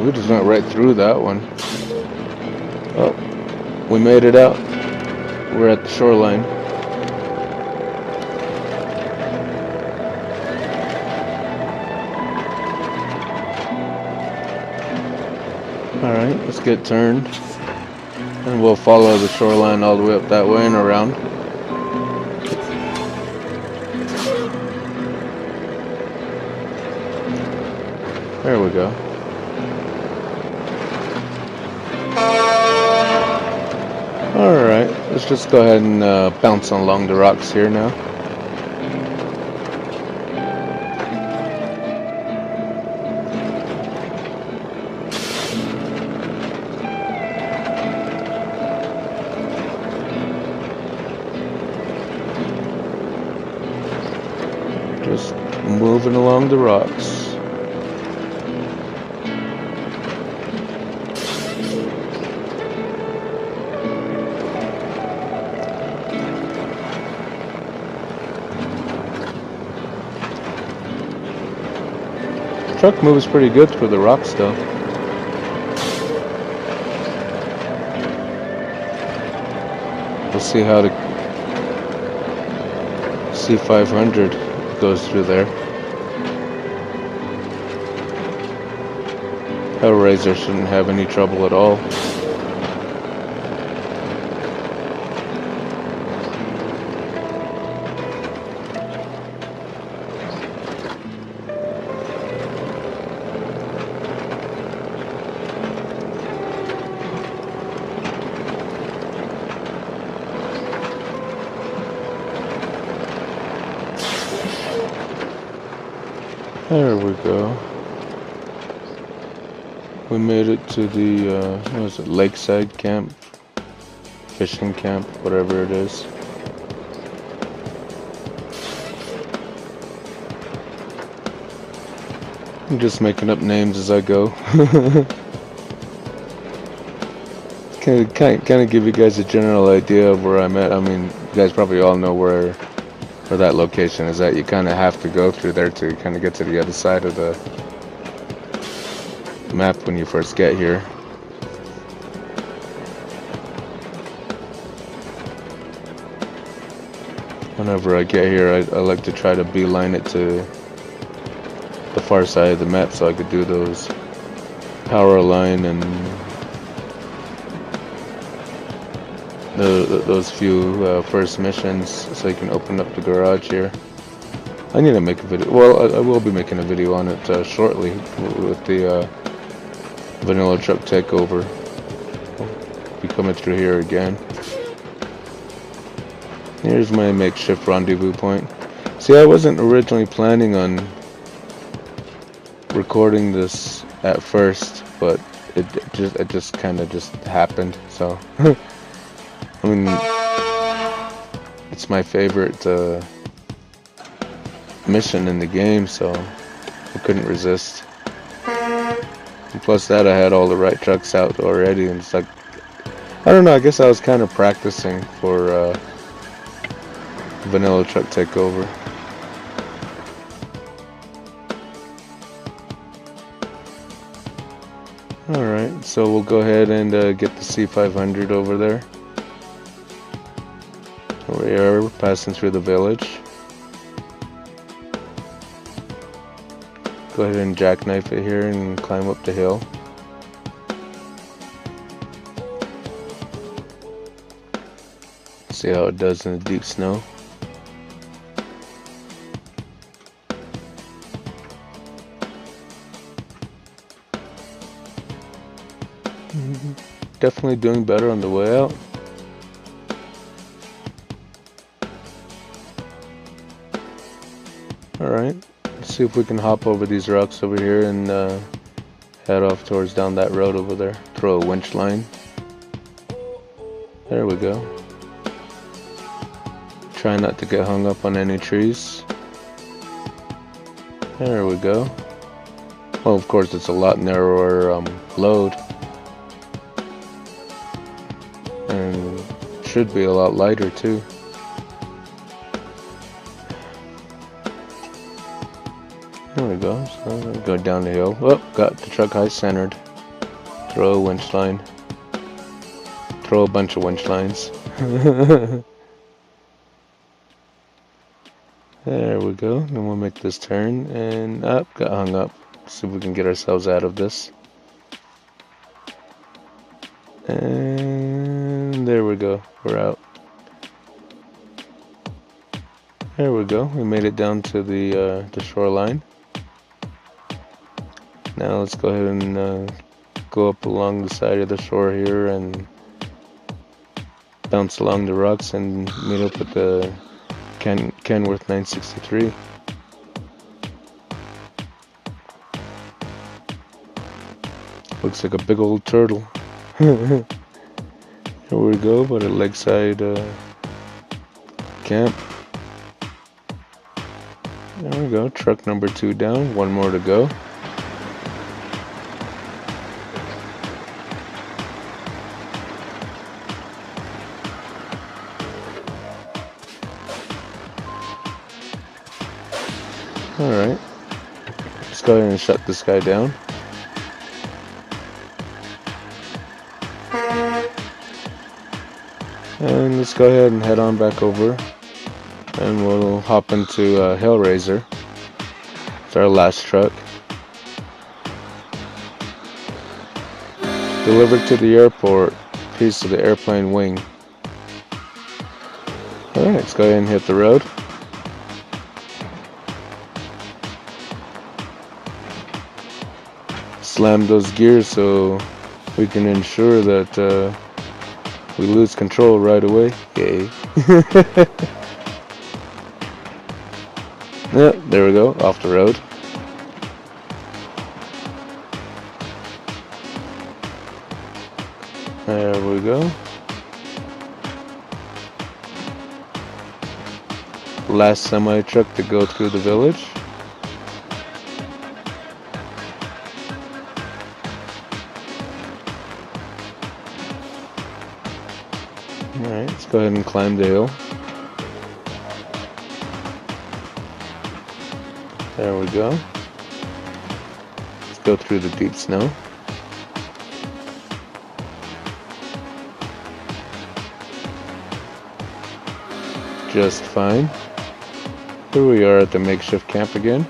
A: We just went right through that one. Oh. We made it out. We're at the shoreline. Alright, let's get turned. And we'll follow the shoreline all the way up that way and around. There we go. Alright, let's just go ahead and bounce along the rocks here now. Just moving along the rocks. Truck moves pretty good through the rocks though. We'll see how the C500 goes through there. Hellraiser shouldn't have any trouble at all. There we go. We made it to the, what was it, lakeside camp? Fishing camp, whatever it is. I'm just making up names as I go. Kind of give you guys a general idea of where I'm at. I mean, you guys probably all know where that location is at. You kind of have to go through there to kind of get to the other side of the map when you first get here. Whenever I get here, I like to try to beeline it to the far side of the map so I could do those power line and those few first missions, so you can open up the garage here. I need to make a video. Well, I will be making a video on it shortly with the vanilla truck takeover. I'll be coming through here again. Here's my makeshift rendezvous point. See, I wasn't originally planning on recording this at first, but it just kind of just happened. So. I mean, it's my favorite mission in the game, so I couldn't resist. And plus that, I had all the right trucks out already, and it's like, I don't know, I guess I was kind of practicing for vanilla truck takeover. Alright, so we'll go ahead and get the C500 over there. We are passing through the village. Go ahead and jackknife it here and climb up the hill. See how it does in the deep snow. Definitely doing better on the way out. Alright, let's see if we can hop over these rocks over here and head off towards down that road over there. Throw a winch line. There we go. Try not to get hung up on any trees. There we go. Well, of course, it's a lot narrower load. And should be a lot lighter too. There we go. So go down the hill. Oh, got the truck high centered. Throw a winch line. Throw a bunch of winch lines. There we go. Then we'll make this turn and up. Got hung up. See if we can get ourselves out of this. And there we go. We're out. There we go. We made it down to the shoreline. Now let's go ahead and go up along the side of the shore here and bounce along the rocks and meet up with the Kenworth 963. Looks like a big old turtle. Here we go, by the lakeside camp. There we go, truck number 2 down, one more to go. Alright, let's go ahead and shut this guy down. And let's go ahead and head on back over, and we'll hop into Hellraiser. It's our last truck. Delivered to the airport, piece of the airplane wing. Alright, let's go ahead and hit the road. Slam those gears so we can ensure that we lose control right away. Yay. Yep, there we go, off the road. There we go. Last semi truck to go through the village. Alright, let's go ahead and climb the hill. There we go. Let's go through the deep snow. Just fine. Here we are at the makeshift camp again.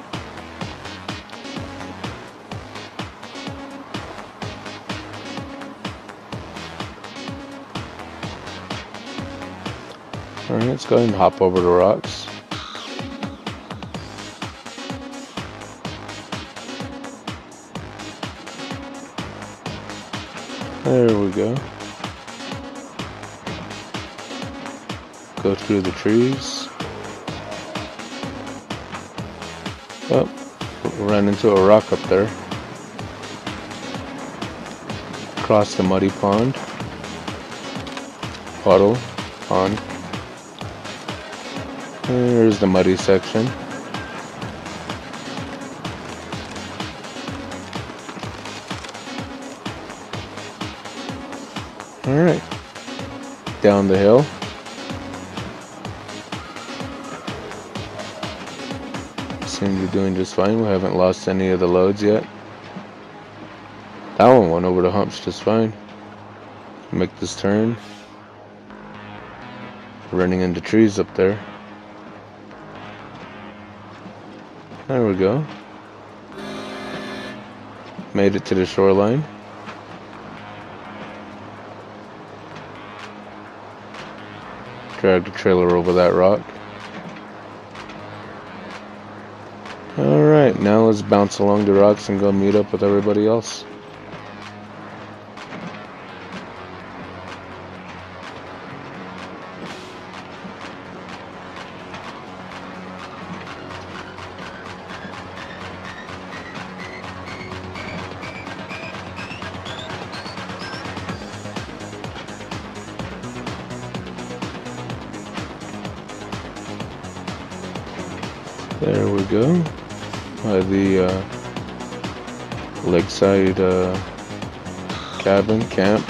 A: Alright, let's go ahead and hop over the rocks. There we go. Go through the trees. Oh, ran into a rock up there. Cross the muddy pond. Puddle. Pond. There's the muddy section. Alright. Down the hill. Seems to be doing just fine. We haven't lost any of the loads yet. That one went over the humps just fine. Make this turn. Running into trees up there. There we go. Made it to the shoreline. Drag the trailer over that rock. Alright, now let's bounce along the rocks and go meet up with everybody else. There we go. By the lakeside cabin camp.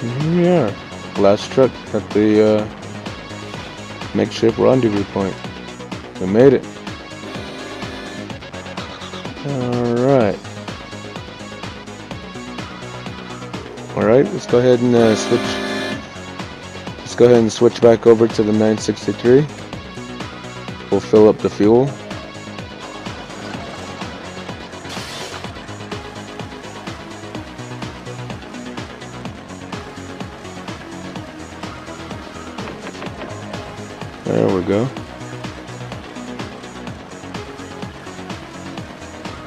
A: And here we are. Last truck at the makeshift rendezvous point. We made it. Alright. Alright, let's go ahead and switch. Let's go ahead and switch back over to the 963. We'll fill up the fuel. There we go.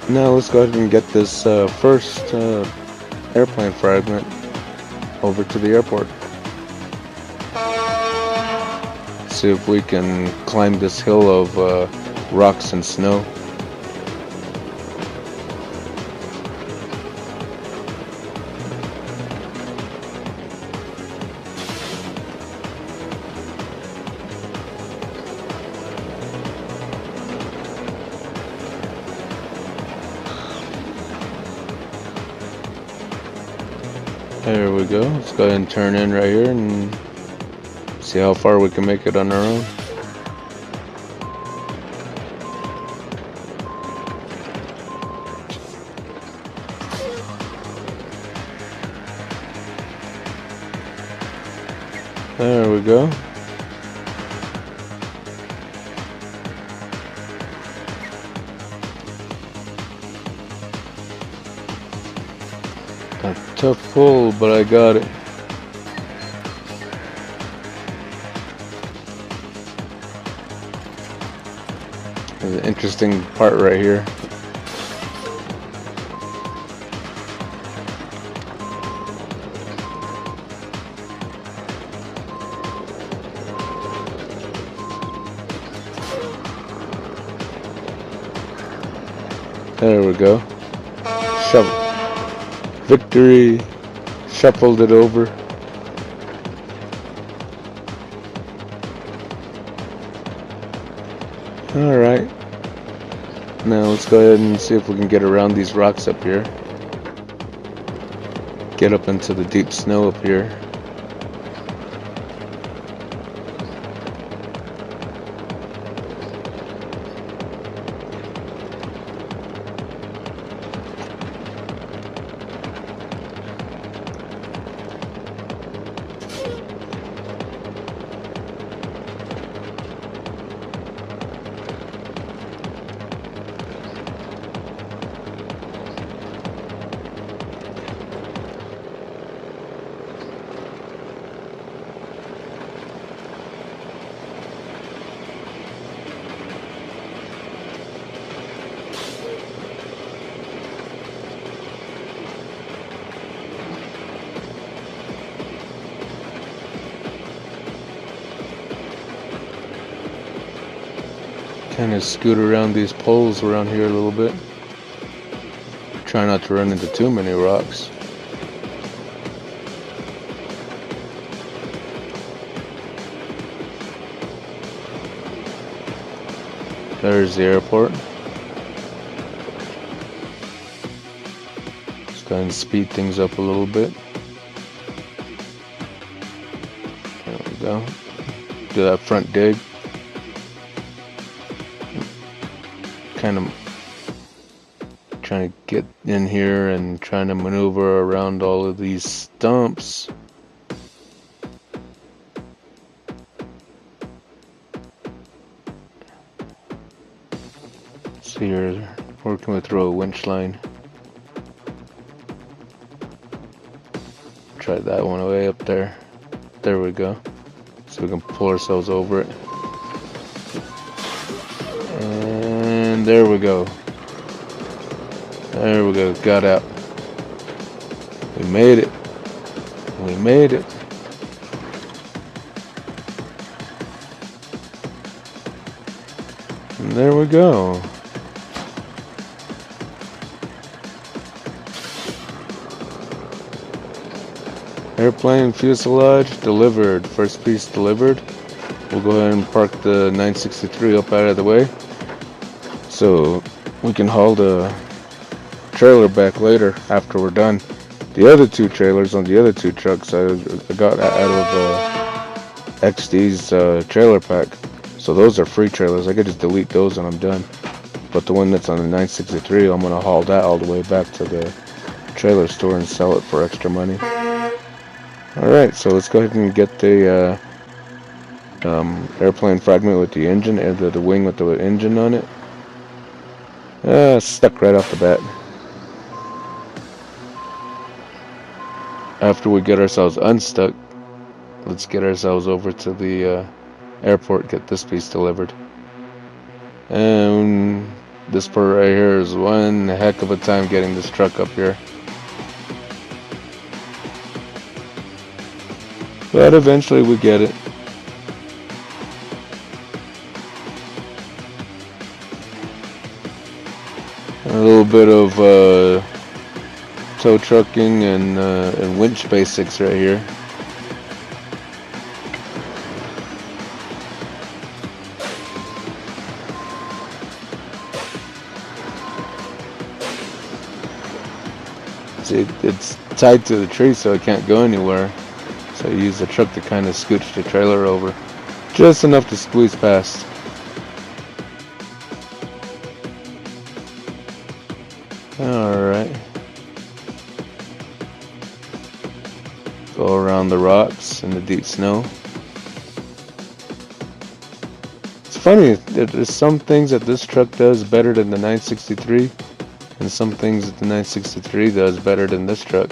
A: Now let's go ahead and get this first airplane fragment over to the airport. See if we can climb this hill of rocks and snow. There we go. Let's go ahead and turn in right here and see how far we can make it on our own. go. A tough pull, but I got it. There's an interesting part right here. There we go. Shovel. Victory. Shuffled it over. Alright. Now let's go ahead and see if we can get around these rocks up here. Get up into the deep snow up here. Kind of scoot around these poles around here a little bit. Try not to run into too many rocks. There's the airport. Let's go ahead and speed things up a little bit. There we go. Do that front dig. Kind of trying to get in here and trying to maneuver around all of these stumps. So you're working with a winch line. Try that one way up there. There we go. So we can pull ourselves over it. And there we go. There we go. Got out. We made it. We made it. And there we go. Airplane fuselage delivered. First piece delivered. We'll go ahead and park the 963 up out of the way, so we can haul the trailer back later after we're done. The other two trailers on the other two trucks I got out of XD's trailer pack, so those are free trailers. I could just delete those and I'm done. But the one that's on the 963, I'm gonna haul that all the way back to the trailer store and sell it for extra money. Alright, so let's go ahead and get the airplane fragment with the engine, and the wing with the engine on it. Stuck right off the bat. After we get ourselves unstuck, let's get ourselves over to the airport, get this piece delivered. And this part right here is one heck of a time getting this truck up here. But eventually we get it. A little bit of tow trucking and winch basics right here. See, it's tied to the tree so it can't go anywhere. So I use the truck to kind of scooch the trailer over. Just enough to squeeze past. Alright. Go around the rocks in the deep snow. It's funny, there's some things that this truck does better than the 963, and some things that the 963 does better than this truck.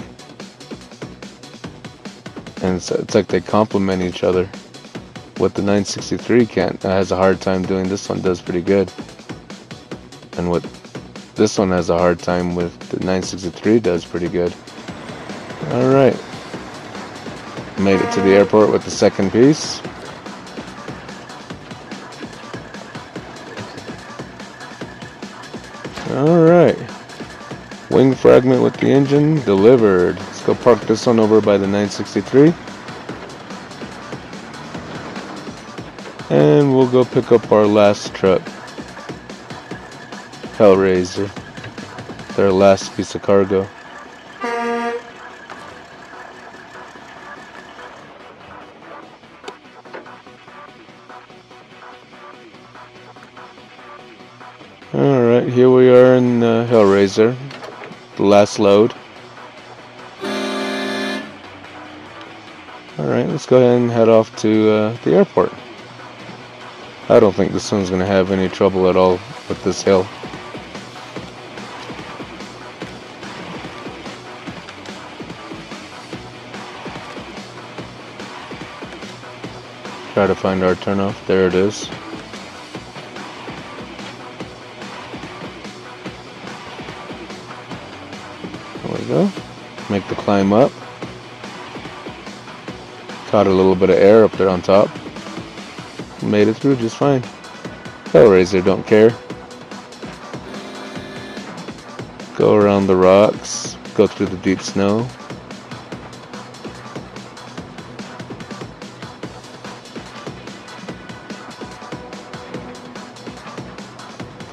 A: And it's like they complement each other. What the 963 has a hard time doing, this one does pretty good. And what this one has a hard time with, the 963 does pretty good. Alright. Made it to the airport with the second piece. Alright. Wing fragment with the engine delivered. Let's go park this one over by the 963. And we'll go pick up our last truck. Hellraiser. Their last piece of cargo. Alright, here we are in Hellraiser. The last load. Alright, let's go ahead and head off to the airport. I don't think this one's going to have any trouble at all with this hill. Try to find our turnoff. There it is. There we go. Make the climb up. Caught a little bit of air up there on top. Made it through just fine. Hellraiser don't care. Go around the rocks. Go through the deep snow.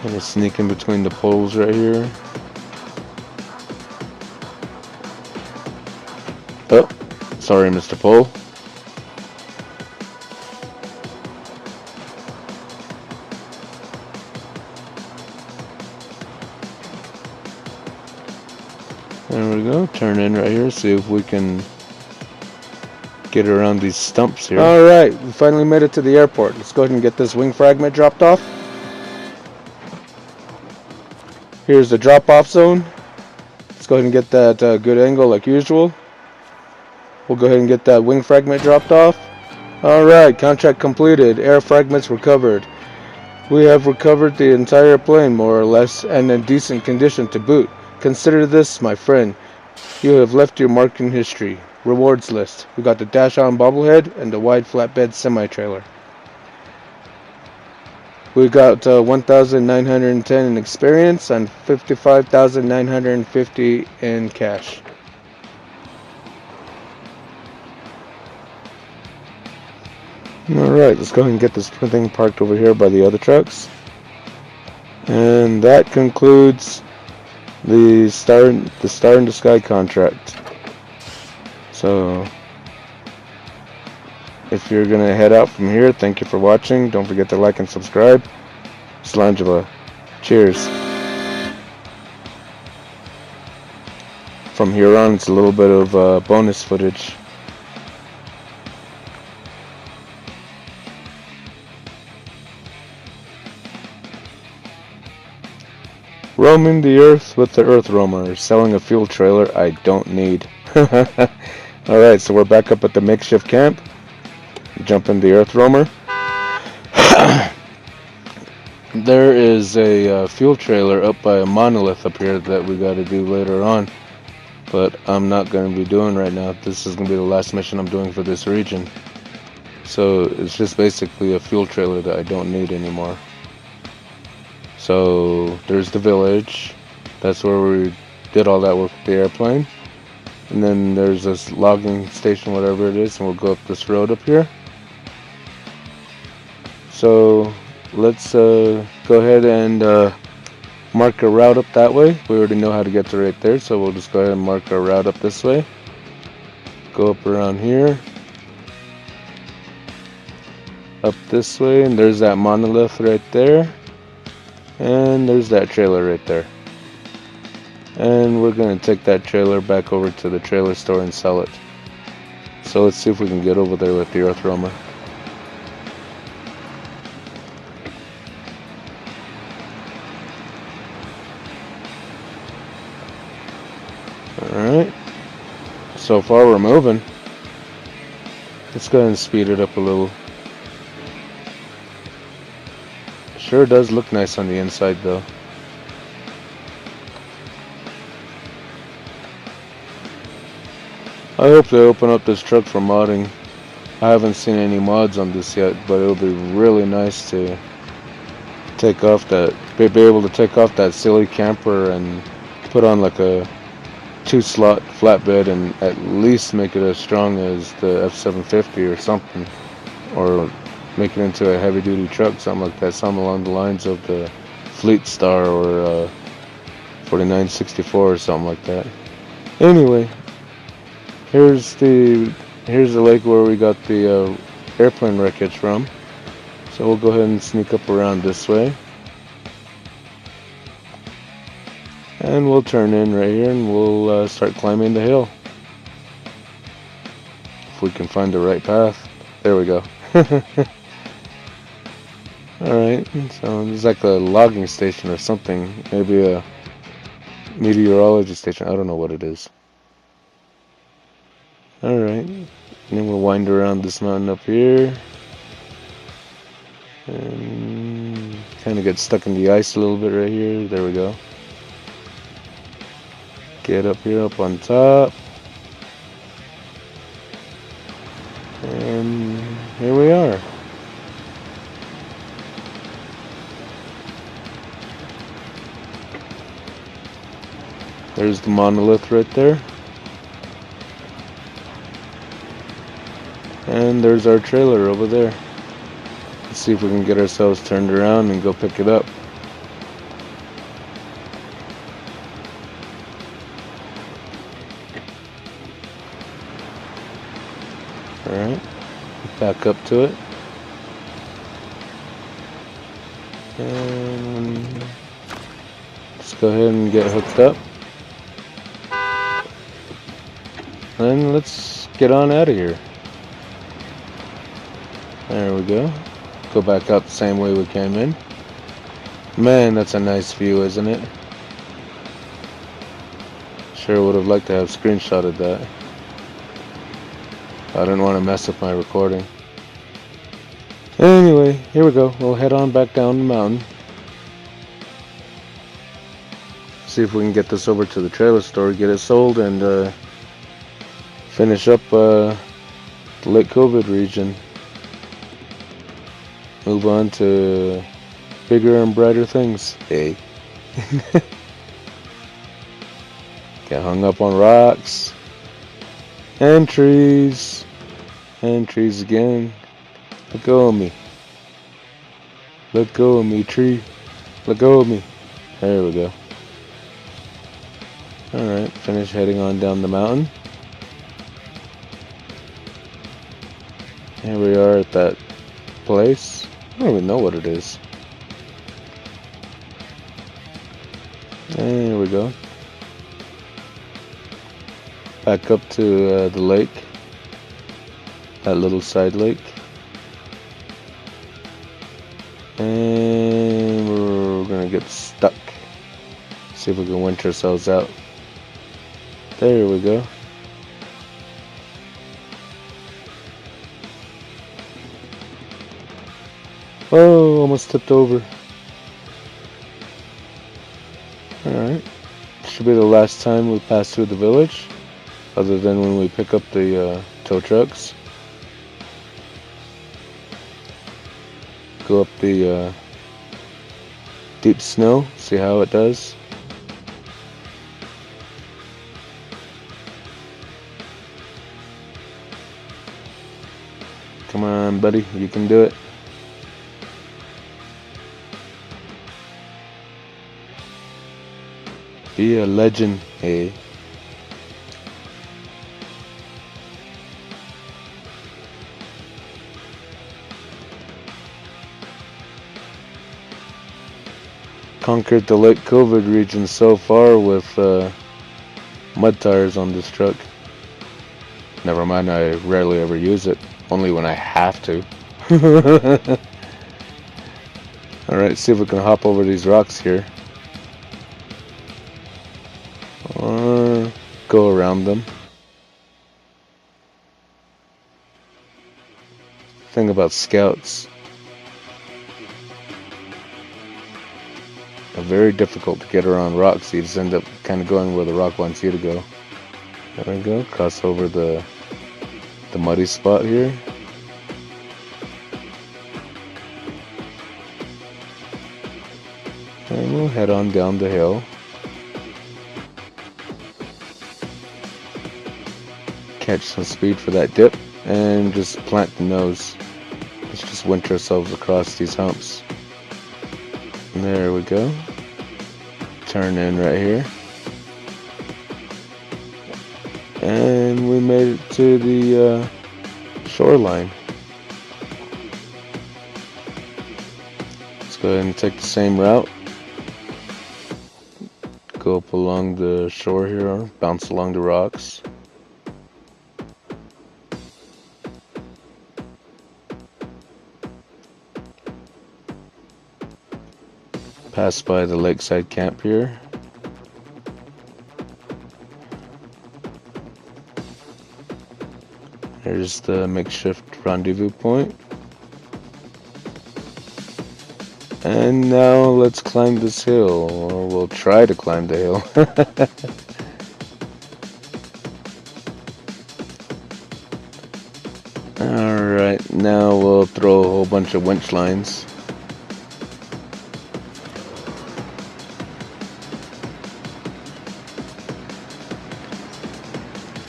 A: Kind of sneak in between the poles right here. Oh, sorry, Mr. Pole. There we go. Turn in right here. See if we can get around these stumps here. Alright, we finally made it to the airport. Let's go ahead and get this wing fragment dropped off. Here's the drop-off zone. Let's go ahead and get that good angle like usual. We'll go ahead and get that wing fragment dropped off. Alright, contract completed. Air fragments recovered. We have recovered the entire plane, more or less, and in decent condition to boot. Consider this, my friend. You have left your mark in history. Rewards list. We got the dash-on bobblehead and the wide flatbed semi-trailer. We got 1,910 in experience and 55,950 in cash. Alright, let's go ahead and get this thing parked over here by the other trucks. And that concludes the Star in the Sky contract. So if you're gonna head out from here, thank you for watching. Don't forget to like and subscribe. Slangela. Cheers. From here on, it's a little bit of bonus footage. Roaming the earth with the Earth Roamer, selling a fuel trailer I don't need. Alright, so we're back up at the makeshift camp. Jump in the Earth Roamer. There is a fuel trailer up by a monolith up here that we got to do later on. But I'm not going to be doing right now. This is going to be the last mission I'm doing for this region. So it's just basically a fuel trailer that I don't need anymore. So there's the village. That's where we did all that work with the airplane. And then there's this logging station, whatever it is, and we'll go up this road up here. So let's go ahead and mark a route up that way. We already know how to get to right there, so we'll just go ahead and mark our route up this way. Go up around here. Up this way, and there's that monolith right there. And there's that trailer right there. And we're going to take that trailer back over to the trailer store and sell it. So let's see if we can get over there with the Earth Roamer. so far we're moving. Let's go ahead and speed it up a little. Sure does look nice on the inside though. I hope they open up this truck for modding. I haven't seen any mods on this yet, but it'll be really nice to take off that, be able to take off that silly camper and put on like a 2-slot flatbed and at least make it as strong as the F750 or something, or make it into a heavy-duty truck, something like that, something along the lines of the Fleet Star or 4964 or something like that. Anyway, here's the lake where we got the airplane wreckage from. So we'll go ahead and sneak up around this way. And we'll turn in right here and we'll start climbing the hill. If we can find the right path. There we go. Alright, so there's like a logging station or something. Maybe a meteorology station. I don't know what it is. Alright, and then we'll wind around this mountain up here. And kind of get stuck in the ice a little bit right here. There we go. Get up here, up on top. And here we are. There's the monolith right there. And there's our trailer over there. Let's see if we can get ourselves turned around and go pick it up. Alright, back up to it. And let's go ahead and get hooked up. And let's get on out of here. There we go. Go back out the same way we came in. Man, that's a nice view, isn't it? Sure would have liked to have screenshotted that. I didn't want to mess up my recording. Anyway, here we go. We'll head on back down the mountain. See if we can get this over to the trailer store, get it sold, and finish up the Lake COVID region. Move on to bigger and brighter things. Hey. Get hung up on rocks. And trees. And trees again. Let go of me. Let go of me, tree. Let go of me. There we go. Alright, finish heading on down the mountain. Here we are at that place. I don't even know what it is. There we go. Back up to the lake. That little side lake. And we're gonna get stuck. See if we can winch ourselves out. There we go. Oh, almost tipped over. Alright. Should be the last time we pass through the village. Other than when we pick up the tow trucks. Go up the deep snow. See how it does. Come on, buddy. You can do it. Be a legend, hey. Conquered the Lake COVID region so far with mud tires on this truck. Never mind, I rarely ever use it. Only when I have to. Alright, see if we can hop over these rocks here. Or go around them. thing about scouts. They're very difficult to get around rocks. You just end up kind of going where the rock wants you to go. There we go. Cross over the muddy spot here. And we'll head on down the hill. Catch some speed for that dip and just plant the nose. Let's just winch ourselves across these humps. And there we go. Turn in right here. And we made it to the shoreline. Let's go ahead and take the same route. Go up along the shore here, bounce along the rocks. Pass by the lakeside camp here. There's the makeshift rendezvous point. And now let's climb this hill, or we'll try to climb the hill. Alright, now we'll throw a whole bunch of winch lines.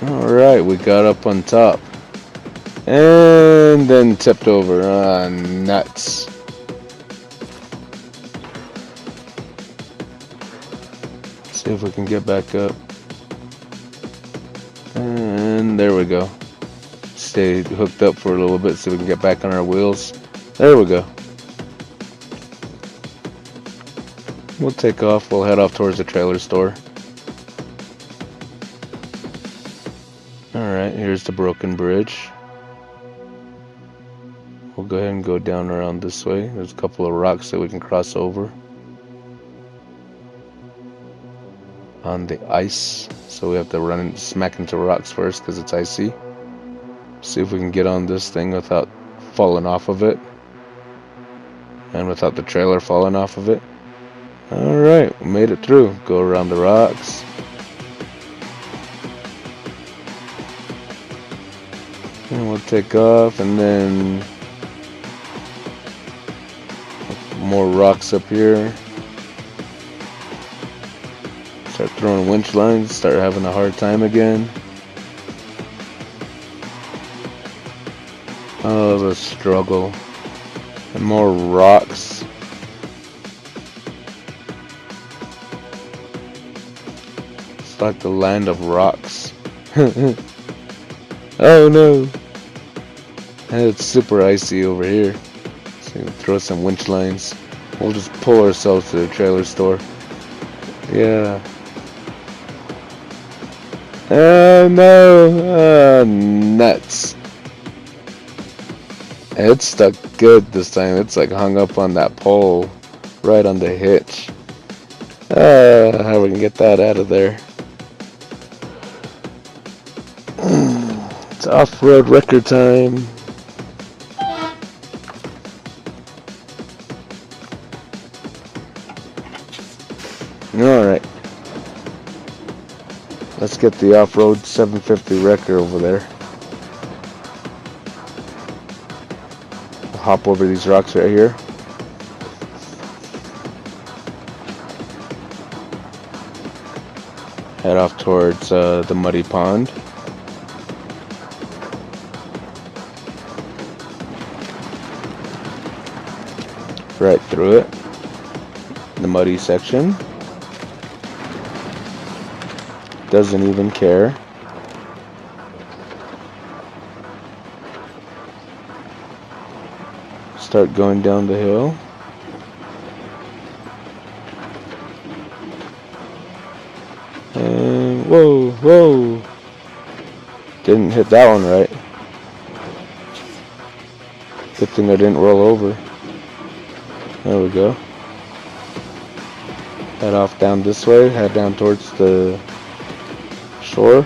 A: Alright, we got up on top. And then tipped over. Ah, nuts. See if we can get back up. And there we go. Stay hooked up for a little bit so we can get back on our wheels. There we go. We'll take off. We'll head off towards the trailer store. Alright, here's the broken bridge. We'll go ahead and go down around this way. There's a couple of rocks that we can cross over on the ice. So we have to run and smack into rocks first because it's icy. See if we can get on this thing without falling off of it. And without the trailer falling off of it. Alright, we made it through. Go around the rocks. And we'll take off, and then more rocks up here. Start throwing winch lines, start having a hard time again. Oh, the struggle. And more rocks. It's like the land of rocks. Oh no! And it's super icy over here. So we can throw some winch lines. We'll just pull ourselves to the trailer store. Yeah. Oh no! Nuts. It's stuck good this time. It's like hung up on that pole. Right on the hitch. How we can get that out of there. It's off-road record time. Alright. Let's get the off-road 750 wrecker over there. I'll hop over these rocks right here. Head off towards the muddy pond. Right through it. The muddy section. Doesn't even care. Start going down the hill. And whoa, whoa. Didn't hit that one right. Good thing I didn't roll over. There we go. Head off down this way, head down towards the shore.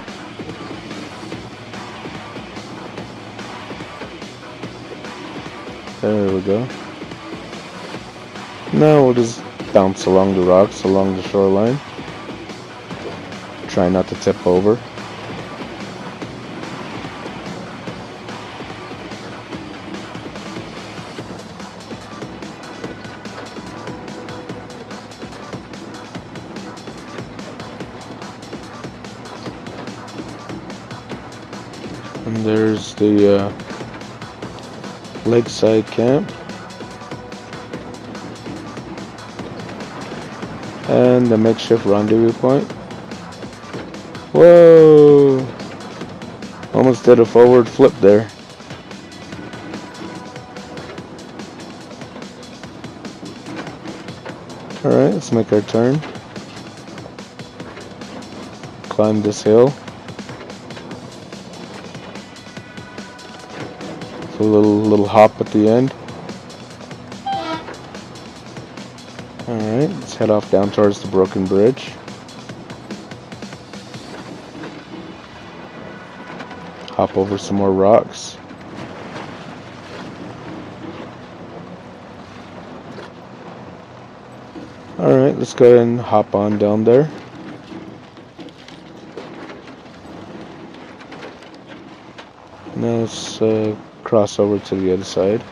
A: There we go. Now we'll just bounce along the rocks along the shoreline. Try not to tip over. And there's the lakeside camp. And the makeshift rendezvous point. Whoa! Almost did a forward flip there. Alright, let's make our turn. Climb this hill. So a little hop at the end. Alright, let's head off down towards the broken bridge. Hop over some more rocks. Alright, let's go ahead and hop on down there. Now let's cross over to the other side.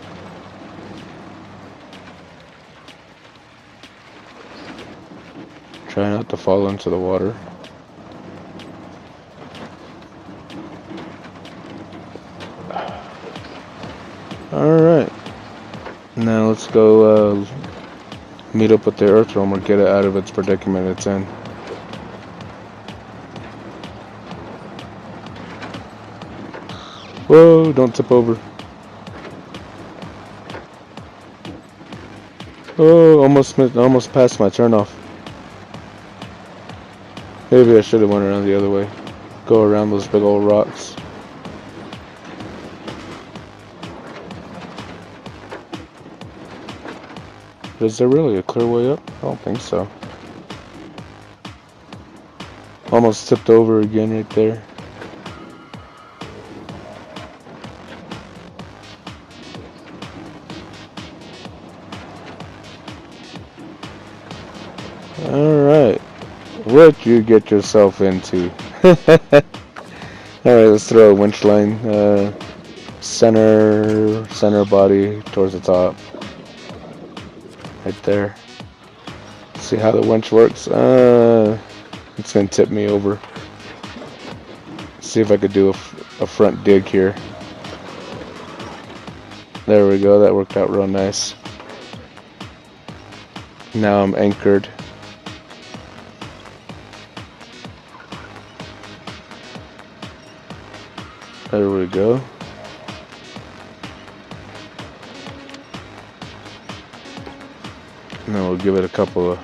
A: Try not to fall into the water. Alright, now let's go meet up with the earth roamer, get it out of its predicament it's in. Whoa, don't tip over. Oh, almost passed my turn off. Maybe I should have went around the other way. Go around those big old rocks. Is there really a clear way up? I don't think so. Almost tipped over again right there. Alright. What you get yourself into? Alright, let's throw a winch line. Center body towards the top. Right there. See how the winch works? It's gonna tip me over. See if I could do a front dig here. There we go, that worked out real nice. Now I'm anchored. There we go. And then we'll give it a couple of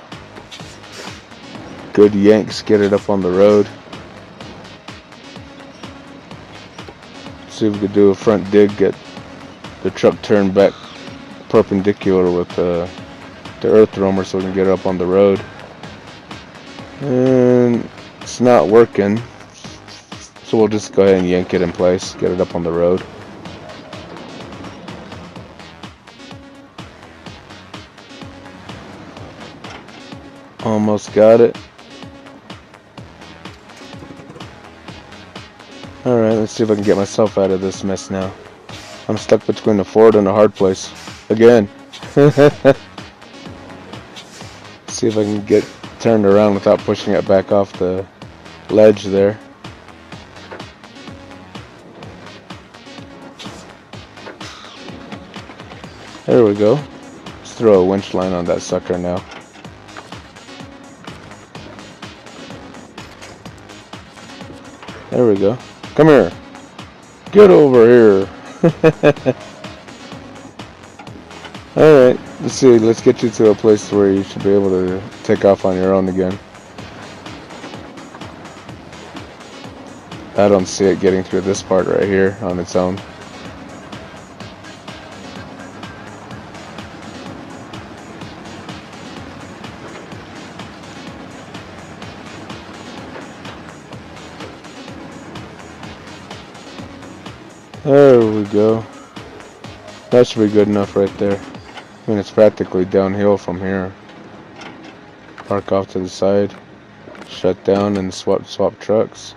A: good yanks, get it up on the road. See if we could do a front dig, get the truck turned back perpendicular with the earth roamer so we can get it up on the road. And it's not working, so we'll just go ahead and yank it in place, get it up on the road. Almost got it. Alright, let's see if I can get myself out of this mess now. I'm stuck between a ford and a hard place. Again. See if I can get turned around without pushing it back off the ledge there. There we go. Let's throw a winch line on that sucker now. There we go. Come here. Get over here. Alright, let's see. Let's get you to a place where you should be able to take off on your own again. I don't see it getting through this part right here on its own. There we go. That should be good enough right there. I mean, it's practically downhill from here. Park off to the side, shut down, and swap trucks.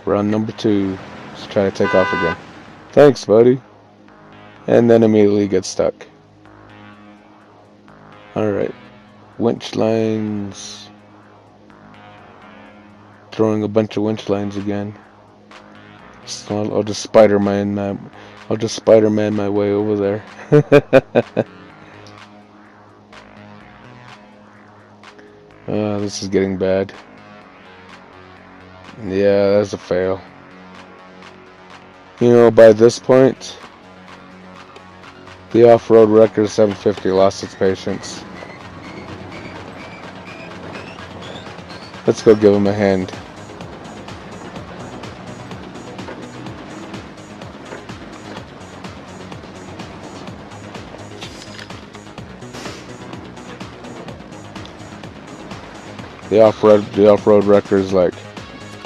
A: Round number 2. Let's try to take off again. Thanks, buddy. And then immediately get stuck. Alright. Winch lines. Throwing a bunch of winch lines again. So I'll just Spider-Man my way over there. This is getting bad. Yeah, that's a fail. You know, by this point, the off-road Wrecker 750 lost its patience. Let's go give him a hand. The off-road Wrecker's like,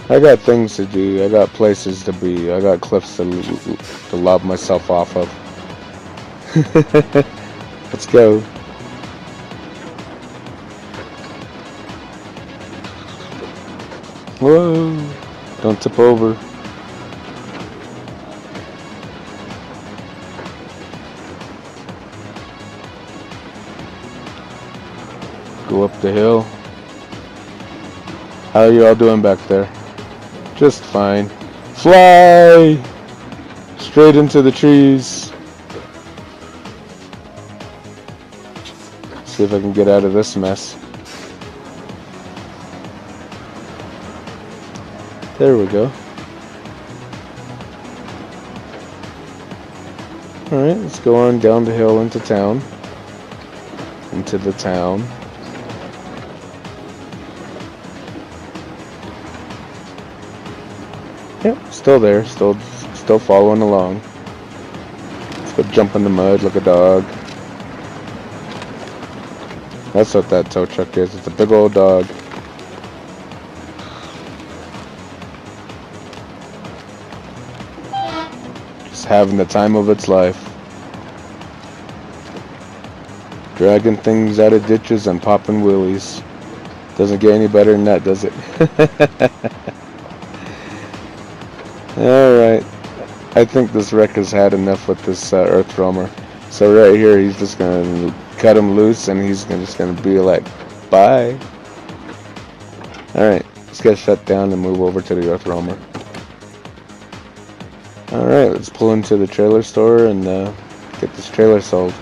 A: I got things to do, I got places to be, I got cliffs to lob myself off of. Let's go. Whoa! Don't tip over. Go up the hill. How are you all doing back there? Just fine. Fly! Straight into the trees. See if I can get out of this mess. There we go. Alright, let's go on down the hill into town. Into the town. Yep, still there, still following along. Let's go jump in the mud like a dog. That's what that tow truck is. It's a big old dog. Just having the time of its life. Dragging things out of ditches and popping wheelies. Doesn't get any better than that, does it? Alright. I think this Wrecker's had enough with this earth roamer. So right here, he's just going to cut him loose and he's just going to be like, bye. Alright, let's get shut down and move over to the earth roamer. Alright, let's pull into the trailer store and get this trailer sold.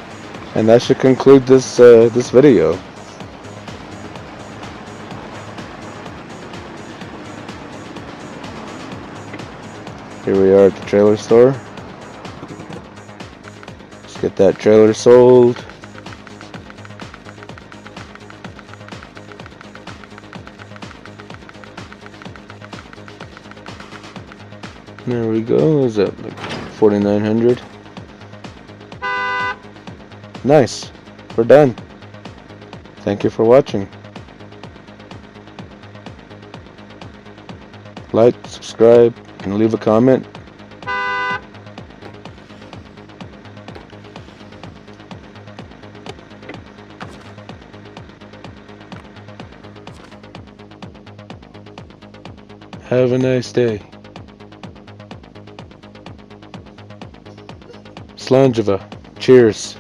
A: And that should conclude this this video. Here we are at the trailer store. Let's get that trailer sold. There we go. Is that like 4,900? Nice. We're done. Thank you for watching. Like, subscribe, and leave a comment. Have a nice day. Slanjava. Cheers.